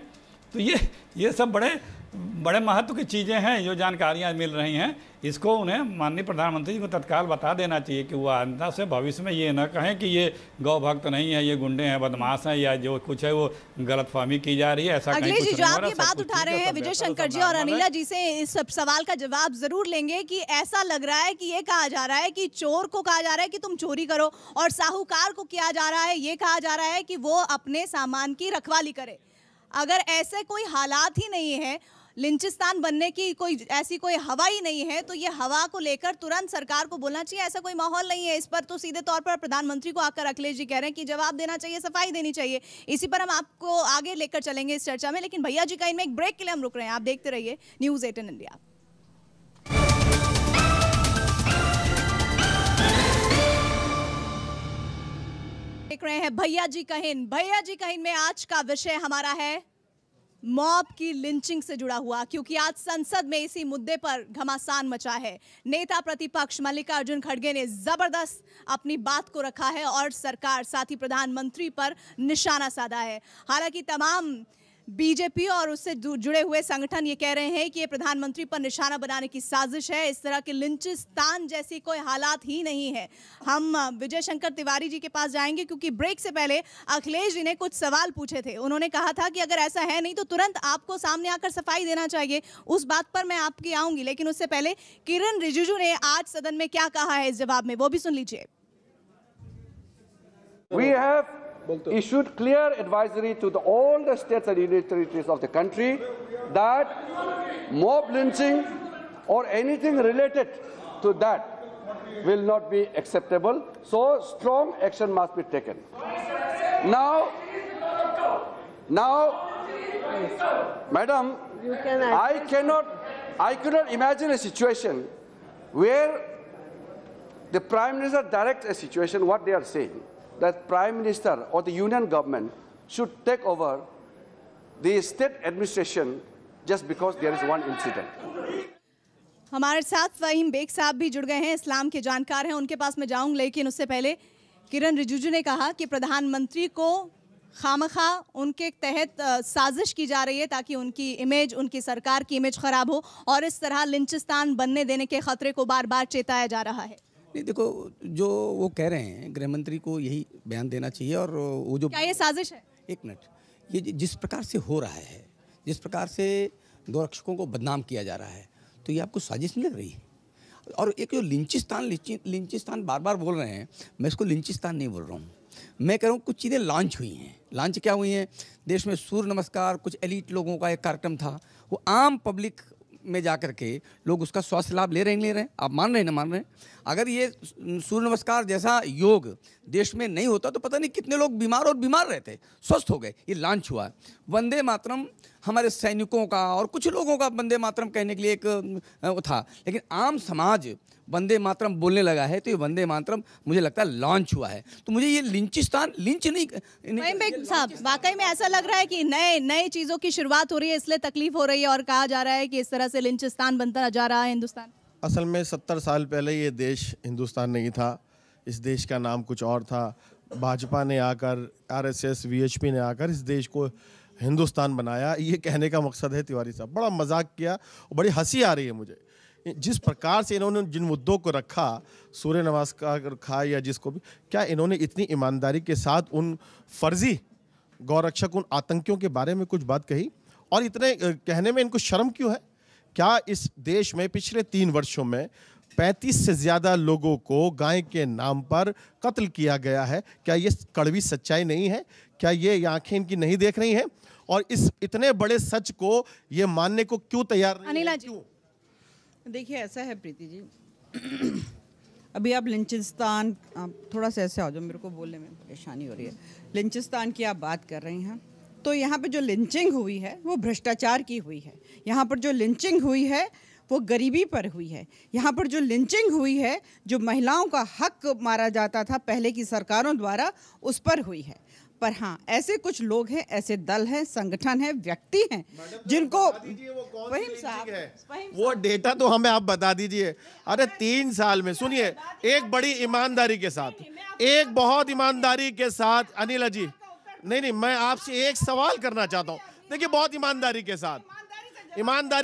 तो ये सब बड़े महत्व की चीज़ें हैं जो जानकारियां मिल रही हैं। इसको उन्हें माननीय प्रधानमंत्री जी को तत्काल बता देना चाहिए कि वो आइंदा से भविष्य में ये न कहें कि ये गौ भक्त नहीं है, ये गुंडे हैं, बदमाश हैं, या जो कुछ है वो गलतफहमी की जा रही है, ऐसा अखिलेश जी, जो आप ये बात उठा रहे हैं विजय शंकर जी और अनिला जी से इस सवाल का जवाब जरूर लेंगे कि ऐसा लग रहा है कि ये कहा जा रहा है कि चोर को कहा जा रहा है कि तुम चोरी करो, और साहूकार को किया जा रहा है, ये कहा जा रहा है कि वो अपने सामान की रखवाली करे। अगर ऐसे कोई हालात ही नहीं है, लिंचिस्तान बनने की ऐसी कोई हवा ही नहीं है, तो ये हवा को लेकर तुरंत सरकार को बोलना चाहिए। ऐसा कोई माहौल नहीं है। इस पर तो सीधे तौर पर प्रधानमंत्री को आकर अखिलेश जी कह रहे हैं कि जवाब देना चाहिए, सफाई देनी चाहिए। इसी पर हम आपको आगे लेकर चलेंगे इस चर्चा में, लेकिन भैया जी का इनमें एक ब्रेक के लिए हम रुक रहे हैं। आप देखते रहिए न्यूज़ 18 इंडिया। देख रहे हैं भैया जी का हिंद। भैया जी का हिंद में आज का विषय हमारा है मॉब की लिंचिंग से जुड़ा हुआ, क्योंकि आज संसद में इसी मुद्दे पर घमासान मचा है। नेता प्रतिपक्ष मल्लिकार्जुन खड़गे ने जबरदस्त अपनी बात को रखा है और सरकार साथ ही प्रधानमंत्री पर निशाना साधा है। हालांकि तमाम बीजेपी और उससे जुड़े हुए संगठन ये कह रहे हैं कि ये प्रधानमंत्री पर निशाना बनाने की साजिश है। इस तरह के लिंचिस्तान जैसी कोई हालात ही नहीं है। हम विजय शंकर तिवारी जी के पास जाएंगे, क्योंकि ब्रेक से पहले अखिलेश जी ने कुछ सवाल पूछे थे। उन्होंने कहा था कि अगर ऐसा है नहीं तो तुरंत आपको सामने आकर सफाई देना चाहिए। उस बात पर मैं आपकी आऊंगी, लेकिन उससे पहले किरण रिजिजू ने आज सदन में क्या कहा है इस जवाब में, वो भी सुन लीजिए। We have issued clear advisory to all the states and union territories of the country that mob lynching or anything related to that will not be acceptable. So strong action must be taken. Now, Madam, I cannot imagine a situation where the Prime Minister directs a situation, what they are saying, that Prime Minister or the Union government should take over the state administration just because there is one incident. हमारे साथ Faheem bag साहब भी जुड़ गए हैं, इस्लाम के जानकार हैं, उनके पास मैं जाऊंगी, लेकिन उससे पहले किरण रिजिजू ने कहा कि प्रधानमंत्री को खामखा उनके तहत साजिश की जा रही है ताकि उनकी इमेज, उनकी सरकार की इमेज खराब हो, और इस तरह लिंचिस्तान बनने देने के खतरे को बार बार चेताया जा रहा है। नहीं, देखो, जो वो कह रहे हैं, गृह मंत्री को यही बयान देना चाहिए। और वो जो क्या ये साजिश है? एक मिनट, ये जिस प्रकार से हो रहा है, जिस प्रकार से गौरक्षकों को बदनाम किया जा रहा है, तो ये आपको साजिश नहीं लग रही? और एक जो लिंचिस्तान बार बार बोल रहे हैं, मैं इसको लिंचिस्तान नहीं बोल रहा हूँ, मैं कह रहा हूँ कुछ चीज़ें लॉन्च हुई हैं। लॉन्च क्या हुई हैं? देश में सूर्य नमस्कार, कुछ एलीट लोगों का एक कार्यक्रम था, वो आम पब्लिक में जाकर के लोग उसका स्वास्थ्य लाभ ले रहे हैं, आप मान रहे हैं ना मान रहे हैं? अगर ये सूर्य नमस्कार जैसा योग देश में नहीं होता तो पता नहीं कितने लोग बीमार रहते, स्वस्थ हो गए। ये लॉन्च हुआ। वंदे मातरम हमारे सैनिकों का और कुछ लोगों का वंदे मातरम कहने के लिए एक वो था, लेकिन आम समाज वंदे मातरम बोलने लगा है, तो ये वंदे मातरम मुझे लगता है लॉन्च हुआ है। तो मुझे ये लिंचिस्तान लिंच नहीं साहब, वाकई में ऐसा लग रहा है कि नए चीज़ों की शुरुआत हो रही है, इसलिए तकलीफ हो रही है, और कहा जा रहा है कि इस तरह से लिंचिस्तान बनता जा रहा है हिंदुस्तान। असल में 70 साल पहले ये देश हिंदुस्तान नहीं था, इस देश का नाम कुछ और था। भाजपा ने आकर, RSS, VHP ने आकर इस देश को हिंदुस्तान बनाया। ये कहने का मकसद है तिवारी साहब, बड़ा मजाक किया और बड़ी हंसी आ रही है मुझे जिस प्रकार से इन्होंने जिन मुद्दों को रखा, सूर्य नमस्कार रखा या जिसको भी, क्या इन्होंने इतनी ईमानदारी के साथ उन फर्जी गौरक्षक, उन आतंकियों के बारे में कुछ बात कही? और इतने कहने में इनको शर्म क्यों है? क्या इस देश में पिछले 3 वर्षों में 35 से ज्यादा लोगों को गाय के नाम पर कत्ल किया गया है? क्या ये कड़वी सच्चाई नहीं है? क्या ये आंखें इनकी नहीं देख रही हैं? और इस इतने बड़े सच को ये मानने को क्यों तैयार नहीं अनिला है? जी। क्यों? देखिए ऐसा है प्रीति जी, अभी आप लिंचिस्तान, आप थोड़ा सा ऐसे आ जाओ, मेरे को बोलने में परेशानी हो रही है। लिंचिस्तान की आप बात कर रही हैं, तो यहाँ पे जो लिंचिंग हुई है वो भ्रष्टाचार की हुई है। यहाँ पर जो लिंचिंग हुई है वो गरीबी पर हुई है। यहाँ पर जो लिंचिंग हुई है, जो महिलाओं का हक मारा जाता था पहले की सरकारों द्वारा, उस पर हुई है। पर हाँ, ऐसे कुछ लोग हैं, ऐसे दल हैं, संगठन हैं, व्यक्ति हैं जिनको फहीम साहब, वो डेटा तो हमें आप बता दीजिए। अरे 3 साल में, सुनिए, एक बड़ी ईमानदारी के साथ, एक बहुत ईमानदारी के साथ, अनिला जी, नहीं, मैं आपसे एक सवाल करना चाहता हूँ। देखिए, बहुत ईमानदारी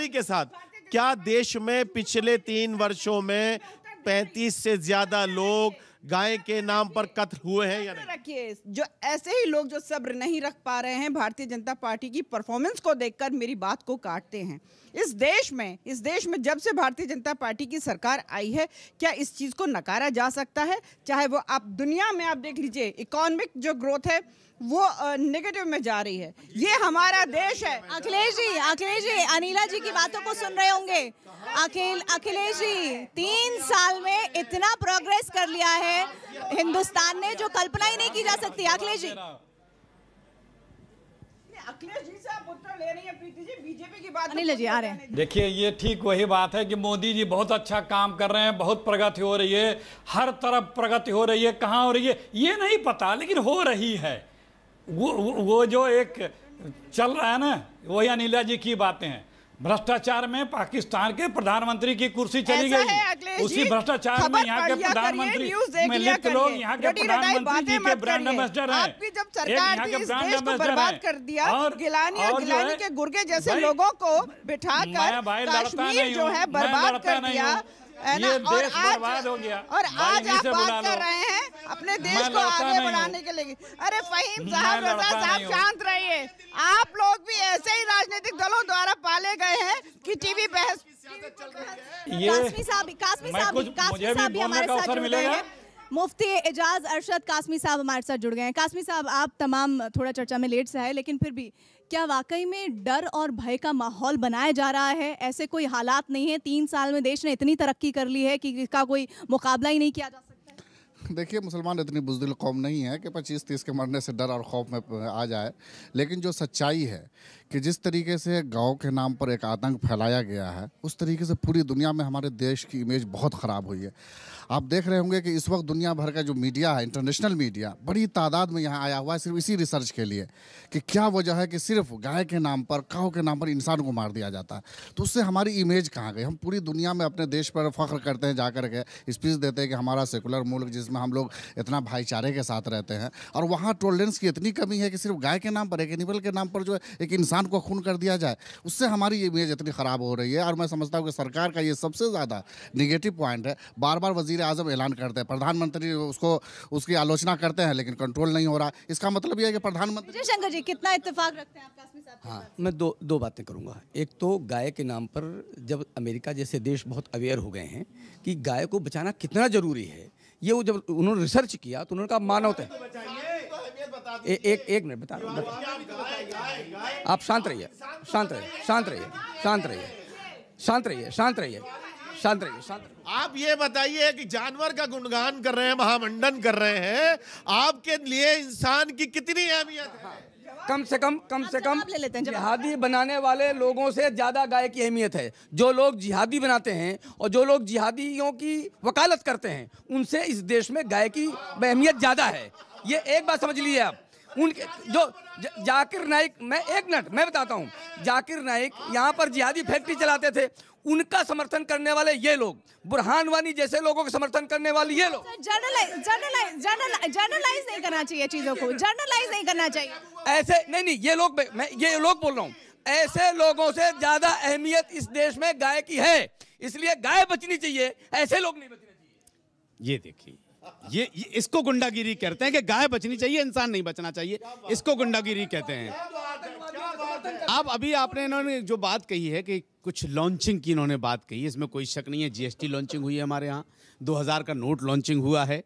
के साथ, क्या देश में पिछले 3 वर्षों में 35 से ज्यादा लोग गाय के नाम पर कत्ल हुए हैं या नहीं? रखिए, जो ऐसे ही लोग जो सब्र नहीं रख पा रहे हैं भारतीय जनता पार्टी की परफॉर्मेंस को देखकर मेरी बात को काटते हैं। इस देश में जब से भारतीय जनता पार्टी की सरकार आई है, क्या इस चीज़ को नकारा जा सकता है? चाहे वो आप दुनिया में आप देख लीजिए, इकोनॉमिक जो ग्रोथ है वो नेगेटिव में जा रही है। ये हमारा देश है। अखिलेश जी, अनिला जी की बातों को सुन रहे होंगे। अखिलेश जी, 3 साल में इतना प्रोग्रेस कर लिया है हिंदुस्तान ने जो कल्पना ही नहीं की जा सकती। अखिलेश जी से आप उत्तर ले रही हैं प्रीति जी, बीजेपी की बात अनिल जी आ रहे हैं। देखिए, ये ठीक वही बात है कि मोदी जी बहुत अच्छा काम कर रहे हैं, बहुत प्रगति हो रही है, हर तरफ प्रगति हो रही है। कहाँ हो रही है ये नहीं पता, लेकिन हो रही है। वो जो एक चल रहा है ना, वही अनिला जी की बातें हैं। भ्रष्टाचार में पाकिस्तान के प्रधानमंत्री की कुर्सी चली गई, उसी भ्रष्टाचार में यहाँ के प्रधानमंत्री में लिप्त लोग यहाँ के प्रधानमंत्री जी के ब्रांड एम्बेसडर हैं। आपकी जब सरकार थी इस देश को बर्बाद कर दिया, गिलानी और गिलानी के गुर्गे जैसे लोगों को बिठाकर कश्मीर जो है बर्बाद कर दिया है ना। और आज हो गया, और आज आप बात कर रहे हैं अपने देश को आगे बढ़ाने के लिए। अरे फहीम साहब, रजा साहब, शांत रहिए। आप लोग भी ऐसे ही राजनीतिक दलों द्वारा पाले गए हैं कि टीवी बहस। कासमी साहब भी हमारे साथ जुड़ गए हैं। मुफ्ती एजाज अरशद कासमी साहब हमारे साथ जुड़ गए हैं। कासमी साहब, आप तमाम थोड़ा चर्चा में लेट से आए, लेकिन फिर भी क्या वाकई में डर और भय का माहौल बनाया जा रहा है? ऐसे कोई हालात नहीं है, 3 साल में देश ने इतनी तरक्की कर ली है कि इसका कोई मुकाबला ही नहीं किया जा सकता? देखिए, मुसलमान इतनी बुज़दिल कौम नहीं है कि 25-30 के मरने से डर और खौफ में आ जाए। लेकिन जो सच्चाई है कि जिस तरीके से गांव के नाम पर एक आतंक फैलाया गया है, उस तरीके से पूरी दुनिया में हमारे देश की इमेज बहुत ख़राब हुई है। आप देख रहे होंगे कि इस वक्त दुनिया भर का जो मीडिया है, इंटरनेशनल मीडिया, बड़ी तादाद में यहाँ आया हुआ है सिर्फ इसी रिसर्च के लिए कि क्या वजह है कि सिर्फ गाय के नाम पर, काऊ के नाम पर इंसान को मार दिया जाता है। तो उससे हमारी इमेज कहाँ गई? हम पूरी दुनिया में अपने देश पर फख्र करते हैं, जाकर के स्पीच देते हैं कि हमारा सेकुलर मुल्क जिसमें हम लोग इतना भाईचारे के साथ रहते हैं, और वहाँ टॉलरेंस की इतनी कमी है कि सिर्फ गाय के नाम पर, एक एनिमल के नाम पर जो है एक इंसान को खून कर दिया जाए, उससे हमारी इमेज इतनी ख़राब हो रही है। और मैं समझता हूँ कि सरकार का ये सबसे ज़्यादा निगेटिव पॉइंट है। बार बार वज़ीर आज़म ऐलान करते हैं, प्रधानमंत्री उसकी आलोचना करते हैं, लेकिन कंट्रोल नहीं हो रहा। इसका मतलब यह है कि प्रधानमंत्री। शंकर जी, कितना इत्तेफाक रखते हैं आप कासमी साहब? हाँ, मैं दो बातें करूँगा। एक तो गाय के नाम पर जब अमेरिका जैसे देश बहुत अवेयर हो गए हैं कि गाय को बचाना कितना ज़रूरी है, ये वो जब उन्होंने रिसर्च किया तो उन्होंने कहा मानवता है। एक मिनट बता रहा हूँ, आप शांत रहिए, शांत रहिए, शांत रहिए, शांत रहिए, शांत रहिए, शांत रहिए, शांत रहिए, शांत रहिए। आप ये बताइए कि जानवर का गुणगान कर रहे हैं, महामंडन कर रहे हैं, आपके लिए इंसान की कितनी अहमियत है? कम से कम जिहादी बनाने वाले लोगों से ज़्यादा गाय की अहमियत है। जो लोग जिहादी बनाते हैं और जो लोग जिहादियों की वकालत करते हैं, उनसे इस देश में गाय की अहमियत ज़्यादा है। ये एक बात समझ लीजिए आप। उनके जो जाकिर नाइक, मैं बताता हूँ, जाकिर नाइक यहाँ पर जिहादी फैक्ट्री चलाते थे, उनका समर्थन करने वाले ये लोग, बुरहान वानी जैसे लोगों का समर्थन करने वाले ये लोग। जर्नलाइज नहीं करना चाहिए चीजों को, जर्नलाइज नहीं करना चाहिए। ऐसे नहीं, मैं ये लोग बोल रहा हूँ, ऐसे लोगों से ज्यादा अहमियत इस देश में गाय की है, इसलिए गाय बचनी चाहिए, ऐसे लोग नहीं बचने चाहिए। ये देखिए, ये इसको गुंडागिरी कहते हैं कि गाय बचनी चाहिए, इंसान नहीं बचना चाहिए, इसको गुंडागिरी कहते हैं। अब अभी आपने इन्होंने जो बात कही है कि कुछ लॉन्चिंग की इन्होंने बात कही, इसमें कोई शक नहीं है। जीएसटी लॉन्चिंग हुई है हमारे यहाँ, 2000 का नोट लॉन्चिंग हुआ है,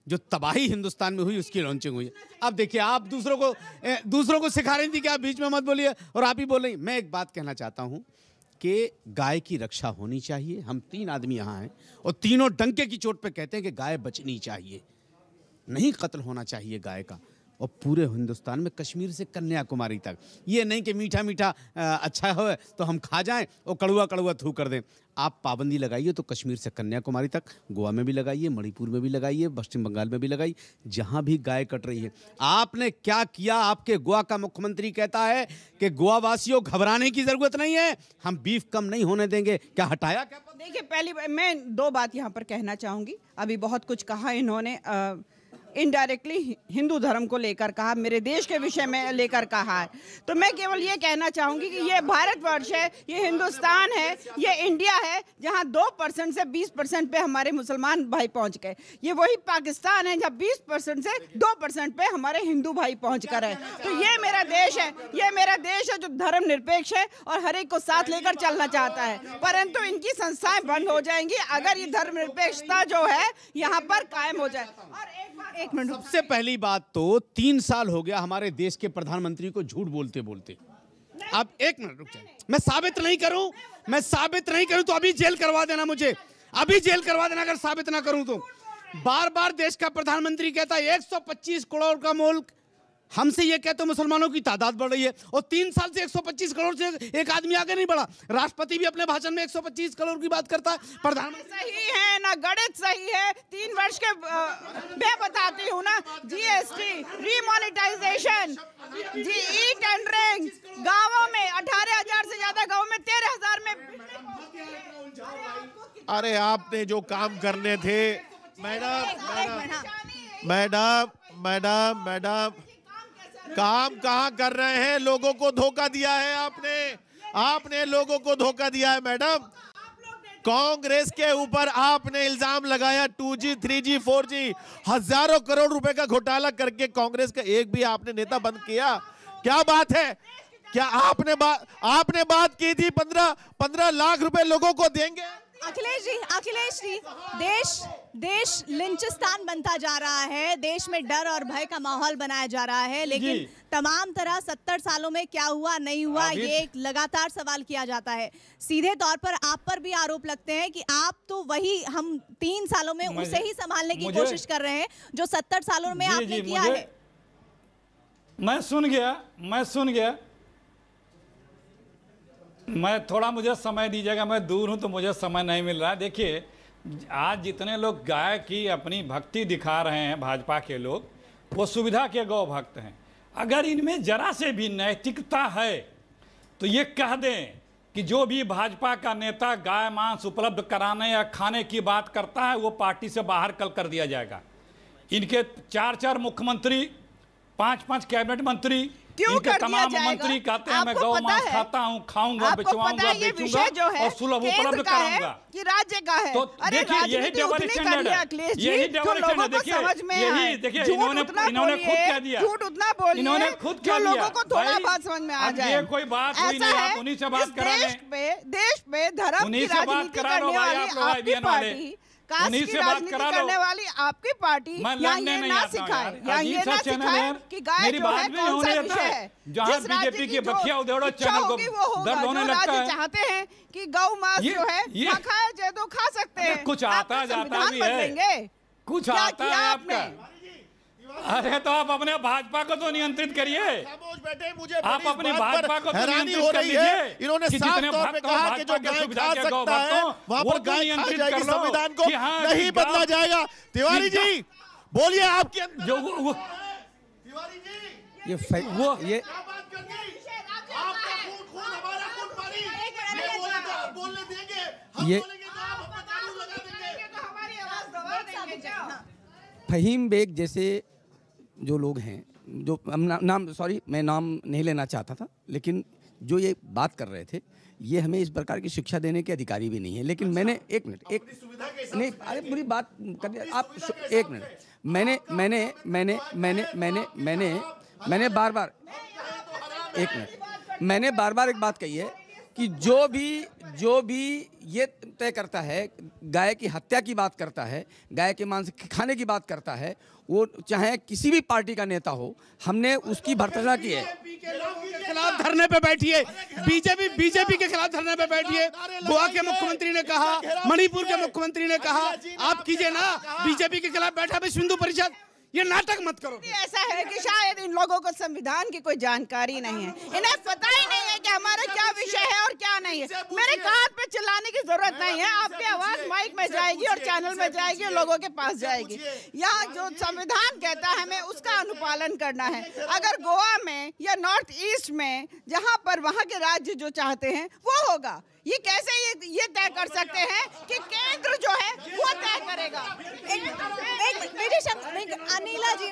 जो तबाही हिंदुस्तान में हुई उसकी लॉन्चिंग हुई है। अब देखिए, आप दूसरों को सिखा रही थी कि आप बीच में मत बोलिए और आप ही बोल रही। मैं एक बात कहना चाहता हूँ कि गाय की रक्षा होनी चाहिए। हम 3 आदमी यहाँ हैं और तीनों डंके की चोट पे कहते हैं कि गाय बचनी चाहिए, नहीं कत्ल होना चाहिए गाय का। और पूरे हिंदुस्तान में कश्मीर से कन्याकुमारी तक, ये नहीं कि मीठा मीठा अच्छा हो तो हम खा जाएं और कड़वा कड़वा थू कर दें। आप पाबंदी लगाइए तो कश्मीर से कन्याकुमारी तक, गोवा में भी लगाइए, मणिपुर में भी लगाइए, पश्चिम बंगाल में भी लगाइए, जहां भी गाय कट रही है। आपने क्या किया? आपके गोवा का मुख्यमंत्री कहता है कि गोवा वासियों घबराने की जरूरत नहीं है, हम बीफ कम नहीं होने देंगे। क्या हटाया क्या? देखिए, पहली मैं 2 बात यहाँ पर कहना चाहूँगी। अभी बहुत कुछ कहा इन्होंने, इनडायरेक्टली हिंदू धर्म को लेकर कहा, मेरे देश के विषय में लेकर कहा है। तो मैं केवल ये कहना चाहूँगी कि ये भारतवर्ष है, ये हिंदुस्तान है, ये इंडिया है, जहाँ 2% से 20% पे हमारे मुसलमान भाई पहुँच गए। ये वही पाकिस्तान है जहाँ 20% से 2% पे हमारे हिंदू भाई पहुँच कर है। तो ये मेरा देश है, ये मेरा देश है जो धर्मनिरपेक्ष है और हर एक को साथ लेकर चलना चाहता है। परंतु इनकी संस्थाएं बंद हो जाएंगी अगर ये धर्मनिरपेक्षता जो है यहाँ पर कायम हो जाए। और एक मिनट, सबसे पहली बात तो 3 साल हो गया हमारे देश के प्रधानमंत्री को झूठ बोलते बोलते। अब 1 मिनट रुक जाए, मैं साबित नहीं करूं तो अभी जेल करवा देना, मुझे अभी जेल करवा देना अगर साबित ना करूं तो। बार बार देश का प्रधानमंत्री कहता है 125 करोड़ का मुल्क, हमसे ये कहते मुसलमानों की तादाद बढ़ रही है और 3 साल से 125 करोड़ से एक आदमी आगे नहीं बढ़ा। राष्ट्रपति भी अपने भाषण में 125 करोड़ की बात करता है, प्रधानमंत्री सही है ना, गणित सही है। 3 वर्ष के मैं बताती हूँ ना, जीएसटी, रीमोनेटाइजेशन, ई टेंडरिंग, गाँवों में 18,000 से ज्यादा गाँव में 13,000 में। अरे आपने जो काम करने थे मैडम काम कहाँ कर रहे हैं? लोगों को धोखा दिया है आपने लोगों को धोखा दिया है मैडम। कांग्रेस के ऊपर आपने इल्जाम लगाया 2G, 3G, 4G, हजारों करोड़ रुपए का घोटाला करके कांग्रेस का एक भी आपने नेता बंद किया? क्या बात है? क्या आपने बात की थी 15 लाख रुपए लोगों को देंगे? अखिलेश जी, देश लिंचिस्तान बनता जा रहा है, देश में डर और भय का माहौल बनाया जा रहा है, लेकिन तमाम तरह 70 सालों में क्या हुआ नहीं हुआ ये एक लगातार सवाल किया जाता है। सीधे तौर पर आप पर भी आरोप लगते हैं कि आप तो वही हम 3 सालों में उसे ही संभालने की कोशिश कर रहे हैं जो 70 सालों में आपने किया है। मैं सुन गया। थोड़ा मुझे समय दीजिएगा, मैं दूर हूं तो मुझे समय नहीं मिल रहा है। देखिए, आज जितने लोग गाय की अपनी भक्ति दिखा रहे हैं भाजपा के लोग, वो सुविधा के गौ भक्त हैं। अगर इनमें जरा से भी नैतिकता है तो ये कह दें कि जो भी भाजपा का नेता गाय मांस उपलब्ध कराने या खाने की बात करता है वो पार्टी से बाहर कल कर दिया जाएगा। इनके 4 मुख्यमंत्री, 5 कैबिनेट मंत्री, इनके तमाम मंत्री कहते हैं मैं गौ मांस खाता हूँ, खाऊंगा, बिचवाऊंगा, बेचूंगा और सुलभ उपलब्ध कराऊंगा कि राज्य का है। तो देखिए, यही डबल स्टैंडर्ड है, यही डबल स्टैंडर्ड। देखिए इन्होंने खुद कह दिया, झूठ उतना बोलिए, इन्होंने खुद कह दिया, लोगों को थोड़ा बात समझ में आ जाए। ये कोई बात हुई नहीं, आप उन्हीं से बात करा लें। देश पे धर्म की राजनीति करने वाली आपकी पार्टी, कास्ट की राजनीति करने वाली आपकी पार्टी यहाँ ये ना सिखाए कि गाय जो है कौन सा विषय है। जहाँ बीजेपी की बखिया उधेड़ो चैनल को दर्द होने लगता है। चाहते हैं कि गौ मांस जो है खाया जाए तो खा सकते हैं। कुछ आता जाता भी है, कुछ आता है आपका। अरे तो आप अपने भाजपा को तो नियंत्रित करिए, आप अपनी भाजपा को तो नियंत्रित कर लीजिए। इन्होंने साफ तौर पे कहा कि जो गाय खा सकता है वहां पर गाय खा जाएगी, संविधान को नहीं बदला जाएगा। तिवारी जी बोलिए, आपके जो ये फहीम बेग जैसे जो लोग हैं, जो मैं नाम नहीं लेना चाहता था, लेकिन जो ये बात कर रहे थे, ये हमें इस प्रकार की शिक्षा देने के अधिकारी भी नहीं है। लेकिन मैंने नहीं, अरे पूरी बात कर दिया आप। 1 मिनट, मैंने बार 1 मिनट, मैंने बार बार एक बात कही है कि जो भी ये तय करता है, गाय की हत्या की बात करता है, गाय के मांस खाने की बात करता है, वो चाहे किसी भी पार्टी का नेता हो, हमने उसकी भर्त्सना की है। खिलाफ धरने पे बैठी है, बीजेपी के खिलाफ धरने पे बैठी है। गोवा के मुख्यमंत्री ने कहा, मणिपुर के मुख्यमंत्री ने कहा, आप कीजिए ना, बीजेपी के खिलाफ बैठा विश्व हिंदू परिषद। ये नाटक मत करो। ऐसा है कि शायद इन लोगों को संविधान की कोई जानकारी नहीं है, इन्हें पता ही नहीं है कि हमारा क्या विषय है और क्या नहीं है। मेरे कान पे चिल्लाने की जरूरत नहीं है, आपकी आवाज माइक में जाएगी और चैनल में जाएगी और लोगों के पास जाएगी। यहाँ जो संविधान कहता है हमें उसका अनुपालन करना है। अगर गोवा में या नॉर्थ ईस्ट में जहाँ पर वहाँ के राज्य जो चाहते हैं वो होगा। ये कैसे ये तय कर सकते हैं कि केंद्र जो है वो तय करेगा। अनिला जी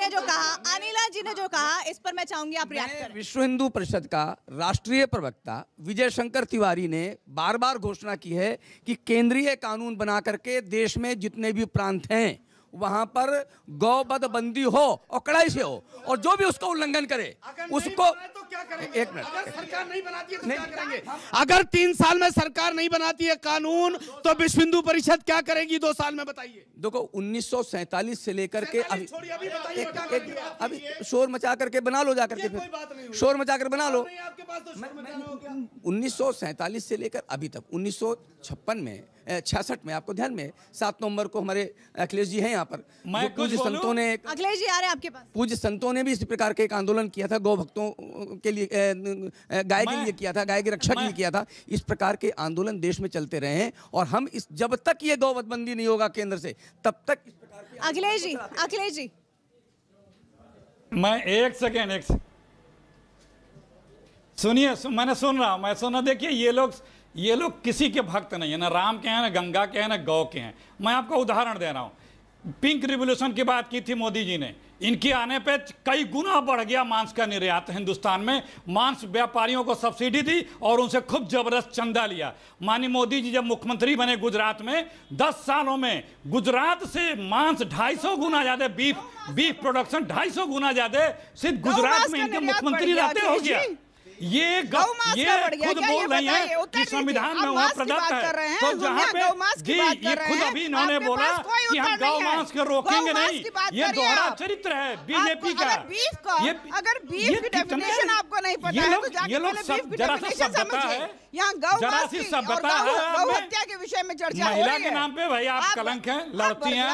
ने जो कहा इस पर मैं चाहूंगी आप रिएक्ट करें। विश्व हिंदू परिषद का राष्ट्रीय प्रवक्ता विजय शंकर तिवारी ने बार बार घोषणा की है कि केंद्रीय कानून बना करके देश में जितने भी प्रांत हैं वहां पर गौवध बंदी हो और कड़ाई से हो, और जो भी उसका उल्लंघन करे उसको एक मिनट, अगर सरकार नहीं बनाती है तो क्या करेंगे? अगर 3 साल में सरकार नहीं बनाती है कानून तो विश्व हिंदू परिषद क्या करेगी 2 साल में, बताइए। देखो 1947 से लेकर के अभी शोर मचा करके बना लो, जाकर के फिर शोर मचा कर बना लो। 1947 से लेकर अभी तक 1956 में 66 में, आपको ध्यान में 7 नवंबर को हमारे अखिलेश जी हैं यहाँ पर, पूज्य संतों ने, अखिलेश जी आ रहे हैं आपके पास, पूज्य संतों ने भी इस प्रकार के एक आंदोलन किया था, गौ भक्तों के लिए, गाय के लिए किया था, गाय की रक्षा के लिए किया था। इस प्रकार के आंदोलन देश में चलते रहे हैं और हम जब तक ये गौवधबंदी नहीं होगा केंद्र से तब तक इस प्रकार के। अखिलेश जी मैं एक सेकेंड सुनिए, मैंने सुन रहा हूं, देखिए ये लोग किसी के भक्त नहीं है, ना राम के हैं, ना गंगा के हैं, ना गौ के हैं। मैं आपको उदाहरण दे रहा हूं। पिंक रिवॉल्यूशन की बात की थी मोदी जी ने, इनके आने पे कई गुना बढ़ गया मांस का निर्यात हिंदुस्तान में। मांस व्यापारियों को सब्सिडी दी और उनसे खूब जबरदस्त चंदा लिया। माननीय मोदी जी जब मुख्यमंत्री बने गुजरात में, 10 सालों में गुजरात से मांस 250 गुना ज्यादा, बीफ प्रोडक्शन 250 गुना ज्यादा सिर्फ गुजरात में इनके मुख्यमंत्री रहते हो गया। ये खुद बोल रही है कि संविधान में वहाँ प्रदत्त है, तो जहाँ पे ये खुद अभी इन्होंने बोला कि हम गौ मांस को रोकेंगे नहीं, ये दोहरा चरित्र है बीजेपी का। अगर बीफ की डेफिनेशन आपको नहीं पता है तो जाके जरा सा सभ्यता है, यहाँ गौ जरा सी सभ्यता है। हत्या के विषय में चर्चा हो रही है। महिला के नाम पे भाई आप कलंक हैं, लड़ती हैं,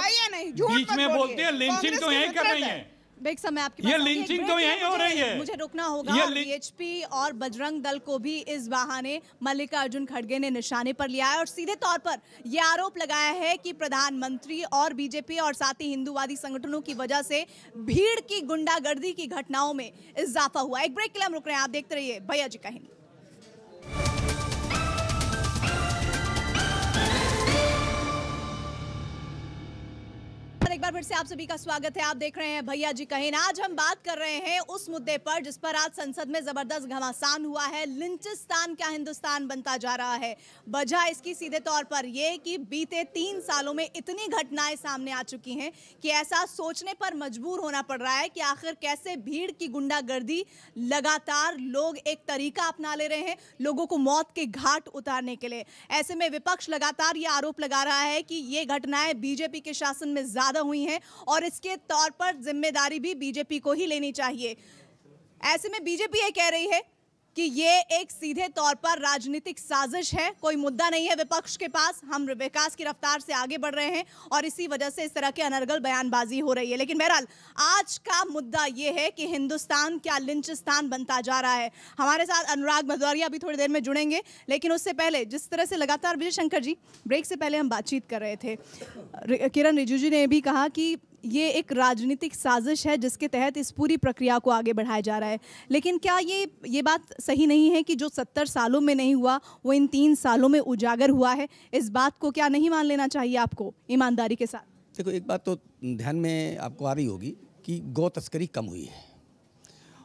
बीच में बोलती है, लिंचिंग तो यही कर रही है। समय आपके ये लिंचिंग तो यहीं हो रही है। मुझे रुकना होगा। बीएचपी और बजरंग दल को भी इस बहाने मल्लिकार्जुन खड़गे ने निशाने पर लिया है और सीधे तौर पर यह आरोप लगाया है कि प्रधानमंत्री और बीजेपी और साथ ही हिंदूवादी संगठनों की वजह से भीड़ की गुंडागर्दी की घटनाओं में इजाफा हुआ। एक ब्रेक के लिए हम रुक रहे हैं, आप देखते रहिए भैया जी का हिंद। एक बार फिर से आप सभी का स्वागत है। आप देख रहे हैं भैया जी कहें। आज हम बात कर रहे हैं उस मुद्दे पर जिस पर आज संसद में जबरदस्त घमासान हुआ है। लिंचिस्तान क्या हिंदुस्तान बनता जा रहा है। वजह इसकी सीधे तौर पर यह कि बीते 3 सालों में इतनी घटनाएं सामने आ चुकी हैं कि ऐसा सोचने पर मजबूर होना पड़ रहा है कि आखिर कैसे भीड़ की गुंडागर्दी लगातार लोग एक तरीका अपना ले रहे हैं लोगों को मौत के घाट उतारने के लिए। ऐसे में विपक्ष लगातार यह आरोप लगा रहा है कि ये घटनाएं बीजेपी के शासन में ज्यादा हुई हैं और इसके तौर पर जिम्मेदारी भी बीजेपी को ही लेनी चाहिए। ऐसे में बीजेपी ये कह रही है कि ये एक सीधे तौर पर राजनीतिक साजिश है, कोई मुद्दा नहीं है विपक्ष के पास, हम विकास की रफ्तार से आगे बढ़ रहे हैं और इसी वजह से इस तरह के अनर्गल बयानबाजी हो रही है। लेकिन बहरहाल आज का मुद्दा ये है कि हिंदुस्तान क्या लिंचिस्तान बनता जा रहा है। हमारे साथ अनुराग भदौरिया अभी थोड़ी देर में जुड़ेंगे, लेकिन उससे पहले जिस तरह से लगातार विजय शंकर जी ब्रेक से पहले हम बातचीत कर रहे थे, किरण रिजिजू ने भी कहा कि ये एक राजनीतिक साजिश है जिसके तहत इस पूरी प्रक्रिया को आगे बढ़ाया जा रहा है। लेकिन क्या ये बात सही नहीं है कि जो 70 सालों में नहीं हुआ वो इन 3 सालों में उजागर हुआ है? इस बात को क्या नहीं मान लेना चाहिए आपको ईमानदारी के साथ? देखो, एक बात तो ध्यान में आपको आ रही होगी कि गौ तस्करी कम हुई है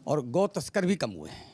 और गौ तस्कर भी कम हुए हैं।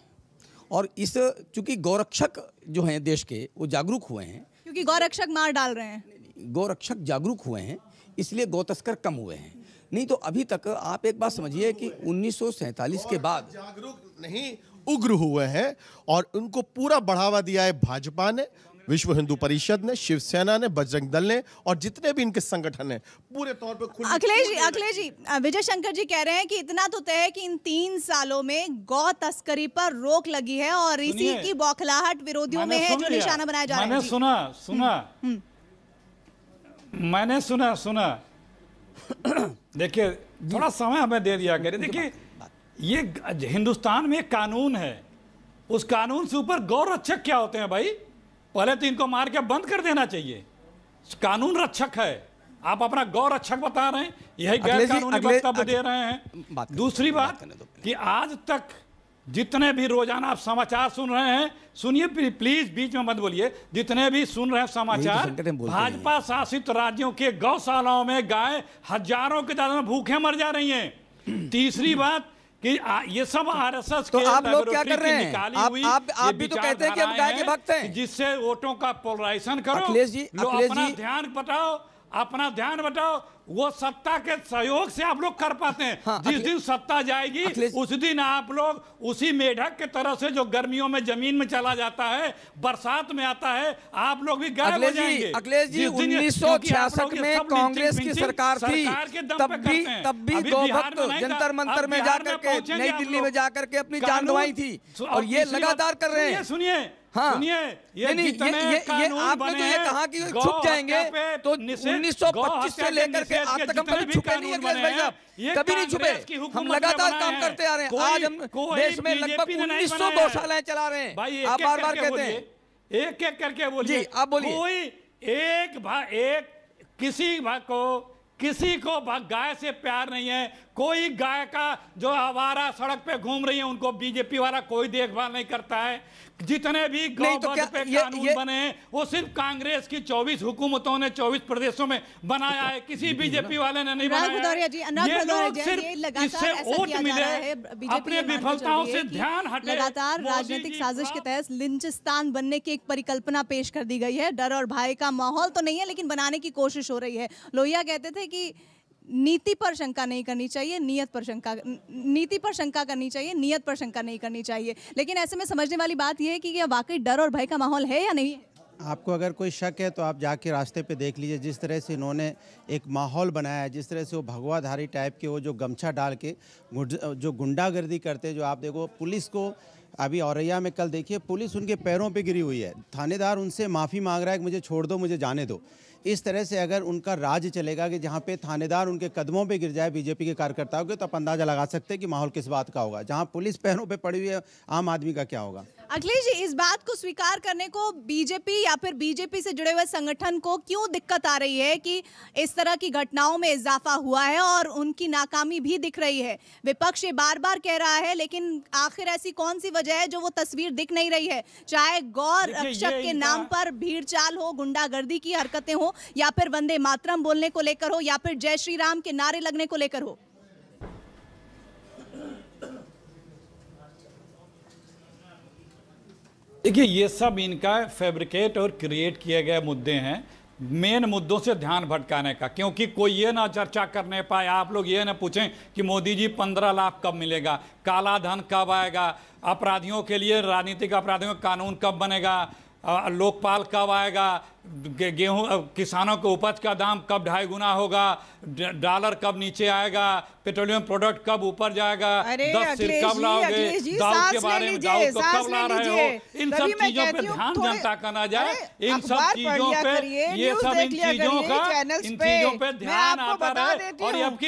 और इस चूँकि गौरक्षक जो हैं देश के वो जागरूक हुए हैं, क्योंकि गौरक्षक मार डाल रहे हैं, गौरक्षक जागरूक हुए हैं, इसलिए गौ तस्कर कम हुए हैं। नहीं तो अभी तक आप एक बात समझिए कि 1947 के बाद जागरूक नहीं, उग्र हुए हैं और उनको पूरा बढ़ावा दिया है भाजपा ने, विश्व हिंदू परिषद ने, शिवसेना ने, बजरंग दल ने और जितने भी इनके संगठन हैं पूरे तौर पे खुली। अखिलेश जी, विजय शंकर जी कह रहे हैं कि इतना तो तय है कि इन 3 सालों में गौ तस्करी पर रोक लगी है और इसी की बौखलाहट विरोधियों में है जो निशाना बनाया जा रहा है। मैंने सुना देखिए, थोड़ा समय हमें दे दिया करें। देखिए, ये हिंदुस्तान में कानून है, उस कानून से ऊपर गौ रक्षक क्या होते हैं भाई? पहले तो इनको मार के बंद कर देना चाहिए। कानून रक्षक है, आप अपना गौ रक्षक बता रहे हैं, यही गैर कानूनी वक्तव्य दे रहे हैं। दूसरी बात कि आज तक जितने भी रोजाना आप समाचार सुन रहे हैं, सुनिए प्लीज, बीच में मत बोलिए, जितने भी सुन रहे हैं समाचार, भाजपा शासित राज्यों के गौशालाओं में गाय हजारों की तादाद में भूखे मर जा रही हैं। तीसरी बात कि ये सब आरएसएस तो आप लोग क्या कर रहे हैं? आप भी तो कहते हैं कि हम गाय के भक्त हैं, जिससे वोटों का पोलराइजेशन करो। अखिलेश जी, अपना ध्यान बताओ, वो सत्ता के सहयोग से आप लोग कर पाते हैं। हाँ, जिस दिन सत्ता जाएगी उस दिन आप लोग उसी मेढक के तरह से जो गर्मियों में जमीन में चला जाता है, बरसात में आता है, आप लोग भी गायब हो जाएंगे। अखिलेश जी, 1966 में कांग्रेस की सरकार थी, तब भी गौ भक्त जंतर मंतर में जाकर के, नई दिल्ली में जाकर के अपनी जान गंवाई थी और ये लगातार कर रहे हैं। सुनिए, हाँ, सुनिए, ये आपने जो ये कहा कि छुप जाएंगे, तो 1925 से लेकर के आज तक हम कभी छुपे नहीं है अखिलेश भाई साहब, कभी नहीं छुपे। हम लगातार काम करते आ रहे हैं। आज हम देश में लगभग 1900 गौशालाएं चला रहे हैं। आप बार बार कहते हैं, एक एक करके बोलिए। जी, आप बोलिए। कोई किसी को गाय से प्यार नहीं है। कोई गाय का जो आवारा सड़क पे घूम रही है उनको बीजेपी वाला कोई देखभाल नहीं करता है। जितने भी गौवध पे कानून बने वो सिर्फ कांग्रेस की 24 हुकूमतों ने 24 प्रदेशों में बनाया है, किसी बीजेपी वाले ने नहीं बनाया। ये लोग सिर्फ इससे वोट मिले, अपने विफलताओं से ध्यान हटे। लगातार राजनीतिक साजिश के तहत लिंचिस्तान बनने की एक परिकल्पना पेश कर दी गई है। डर और भय का माहौल तो नहीं है, लेकिन बनाने की कोशिश हो रही है। लोहिया कहते थे कि नीति पर शंका नहीं करनी चाहिए, नीति पर शंका करनी चाहिए, नियत पर शंका नहीं करनी चाहिए। लेकिन ऐसे में समझने वाली बात यह है कि क्या वाकई डर और भय का माहौल है या नहीं है? आपको अगर कोई शक है तो आप जाके रास्ते पे देख लीजिए, जिस तरह से इन्होंने एक माहौल बनाया है, जिस तरह से वो भगवाधारी टाइप के वो जो गमछा डाल के जो गुंडागर्दी करते हैं, जो आप देखो पुलिस को अभी औरैया में कल देखिए पुलिस उनके पैरों पे गिरी हुई है, थानेदार उनसे माफ़ी मांग रहा है कि मुझे छोड़ दो, मुझे जाने दो। इस तरह से अगर उनका राज चलेगा कि जहाँ पे थानेदार उनके कदमों पे गिर जाए बीजेपी के कार्यकर्ताओं के, तो आप अंदाजा लगा सकते हैं कि माहौल किस बात का होगा। जहाँ पुलिस पैरों पे पड़ी हुई है, आम आदमी का क्या होगा? अखिलेश जी, इस बात को स्वीकार करने को बीजेपी या फिर बीजेपी से जुड़े हुए संगठन को क्यों दिक्कत आ रही है कि इस तरह की घटनाओं में इजाफा हुआ है और उनकी नाकामी भी दिख रही है? विपक्ष ये बार बार कह रहा है, लेकिन आखिर ऐसी कौन सी वजह है जो वो तस्वीर दिख नहीं रही है? चाहे गौ रक्षक के नाम पर भीड़ चाल हो, गुंडागर्दी की हरकतें हो, या फिर वंदे मातरम बोलने को लेकर हो, या फिर जय श्री राम के नारे लगने को लेकर हो। देखिए, ये सब इनका फैब्रिकेट और क्रिएट किए गए मुद्दे हैं, मेन मुद्दों से ध्यान भटकाने का। क्योंकि कोई ये ना चर्चा करने पाए, आप लोग ये ना पूछें कि मोदी जी 15 लाख कब मिलेगा, काला धन कब आएगा, अपराधियों के लिए, राजनीतिक अपराधियों का कानून कब बनेगा, लोकपाल कब आएगा, गेहूं किसानों के उपज का दाम कब 2.5 गुना होगा, डॉलर कब नीचे आएगा, पेट्रोलियम प्रोडक्ट कब ऊपर जाएगा, 10 सिर कब लाओगे, दाऊ के बारे में दाऊ को कब ला रहे हो, इन सब चीजों पे ध्यान जनता का ना जाए। इन सब चीजों पे, ये सब इन चीजों पे ध्यान आता रहे और अब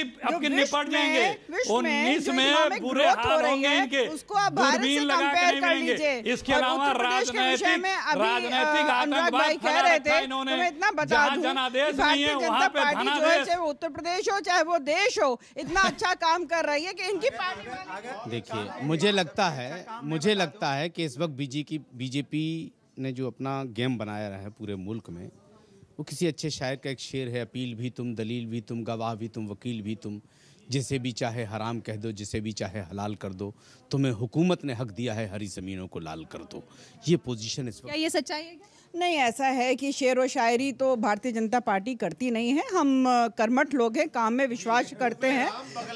निपट जाएंगे। 19 में बुरे हाल होंगे इनके, दूरबीन लगा के नहीं मिलेंगे। इसके अलावा राजनीतिक आतंकवाद फैला रखा इन्होंने, जहाँ जनादेश नहीं है वहाँ पे धनादेश। चाहे वो उत्तर प्रदेश हो चाहे वो देश हो, इतना अच्छा काम कर रही है कि इनकी पार्टी। देखिए, मुझे लगता है कि इस वक्त बीजेपी ने जो अपना गेम बनाया रहा है पूरे मुल्क में, वो किसी अच्छे शायर का एक शेर है, अपील भी तुम, दलील भी तुम, गवाह भी तुम, वकील भी तुम। जिसे भी चाहे हराम कह दो, जिसे भी चाहे हलाल कर दो, तुम्हें हुकूमत ने हक दिया है हरी ज़मीनों को लाल कर दो। ये पोजीशन इस क्या वक्त ये सच्चाई है? नहीं, ऐसा है कि शेर व शायरी तो भारतीय जनता पार्टी करती नहीं है। हम कर्मठ लोग हैं, काम में विश्वास करते हैं।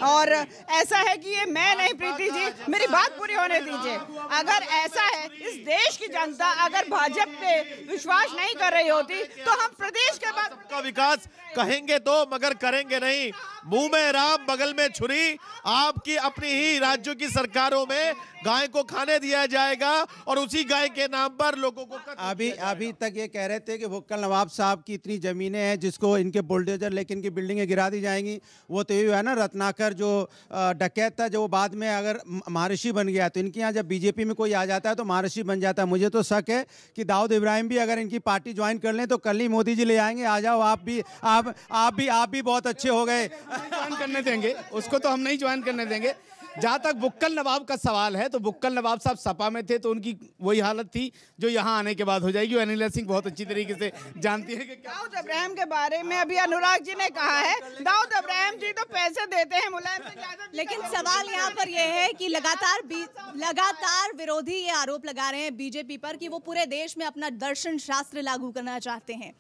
और ऐसा है कि ये मैं नहीं, प्रीति जी मेरी बात पूरी होने दीजिए। अगर ऐसा है, इस देश की जनता अगर भाजपा पे विश्वास नहीं कर रही होती तो हम प्रदेश के बाद का विकास कहेंगे तो मगर करेंगे नहीं। मुंह में राम बगल में छुरी, आपकी अपनी ही राज्यों की सरकारों में गाय को खाने दिया जाएगा और उसी गाय के नाम पर लोगों को अभी तक ये कह रहे थे कि भुक्कल नवाब साहब की इतनी जमीनें हैं जिसको इनके बुलडोजर लेकिन इनकी बिल्डिंगें गिरा दी जाएंगी। वो तो ये है ना, रत्नाकर जो डकैत था, जो बाद में अगर महर्षि बन गया, तो इनके यहाँ जब बीजेपी में कोई आ जाता है तो महर्षि बन जाता है। मुझे तो शक है कि दाऊद इब्राहिम भी अगर इनकी पार्टी ज्वाइन कर लें तो कल ही मोदी जी ले आएंगे, आ जाओ आप भी बहुत अच्छे हो गए। ज्वाइन करने देंगे उसको, तो हम नहीं ज्वाइन करने देंगे। जहाँ तक बुक्कल नवाब का सवाल है, तो बुक्कल नवाब साहब सपा में थे तो उनकी वही हालत थी जो यहाँ आने के बाद हो जाएगी। अनिला सिंह बहुत अच्छी तरीके से जानती है कि दाऊद इब्राहिम के बारे में अभी अनुराग जी ने कहा है, दाऊद इब्राहिम जी तो पैसे देते हैं मुलायम से ज्यादा। लेकिन सवाल यहाँ पर यह है कि लगातार विरोधी ये आरोप लगा रहे हैं बीजेपी पर कि वो पूरे देश में अपना दर्शन शास्त्र लागू करना चाहते हैं।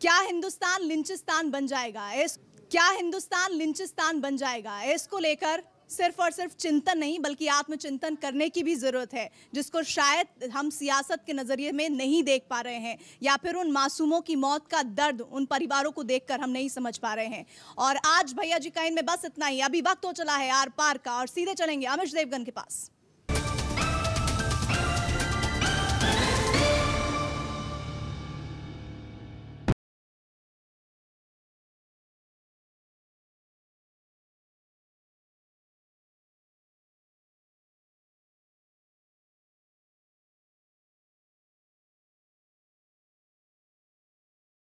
क्या हिंदुस्तान लिंचिस्तान बन जाएगा? क्या हिंदुस्तान लिंचिस्तान बन जाएगा? इसको लेकर सिर्फ और सिर्फ चिंतन नहीं बल्कि आत्मचिंतन करने की भी जरूरत है, जिसको शायद हम सियासत के नजरिए में नहीं देख पा रहे हैं, या फिर उन मासूमों की मौत का दर्द उन परिवारों को देखकर हम नहीं समझ पा रहे हैं। और आज भैया जी का इनमें बस इतना ही। अभी वक्त हो चला है आर पार का और सीधे चलेंगे अमिश देवगन के पास।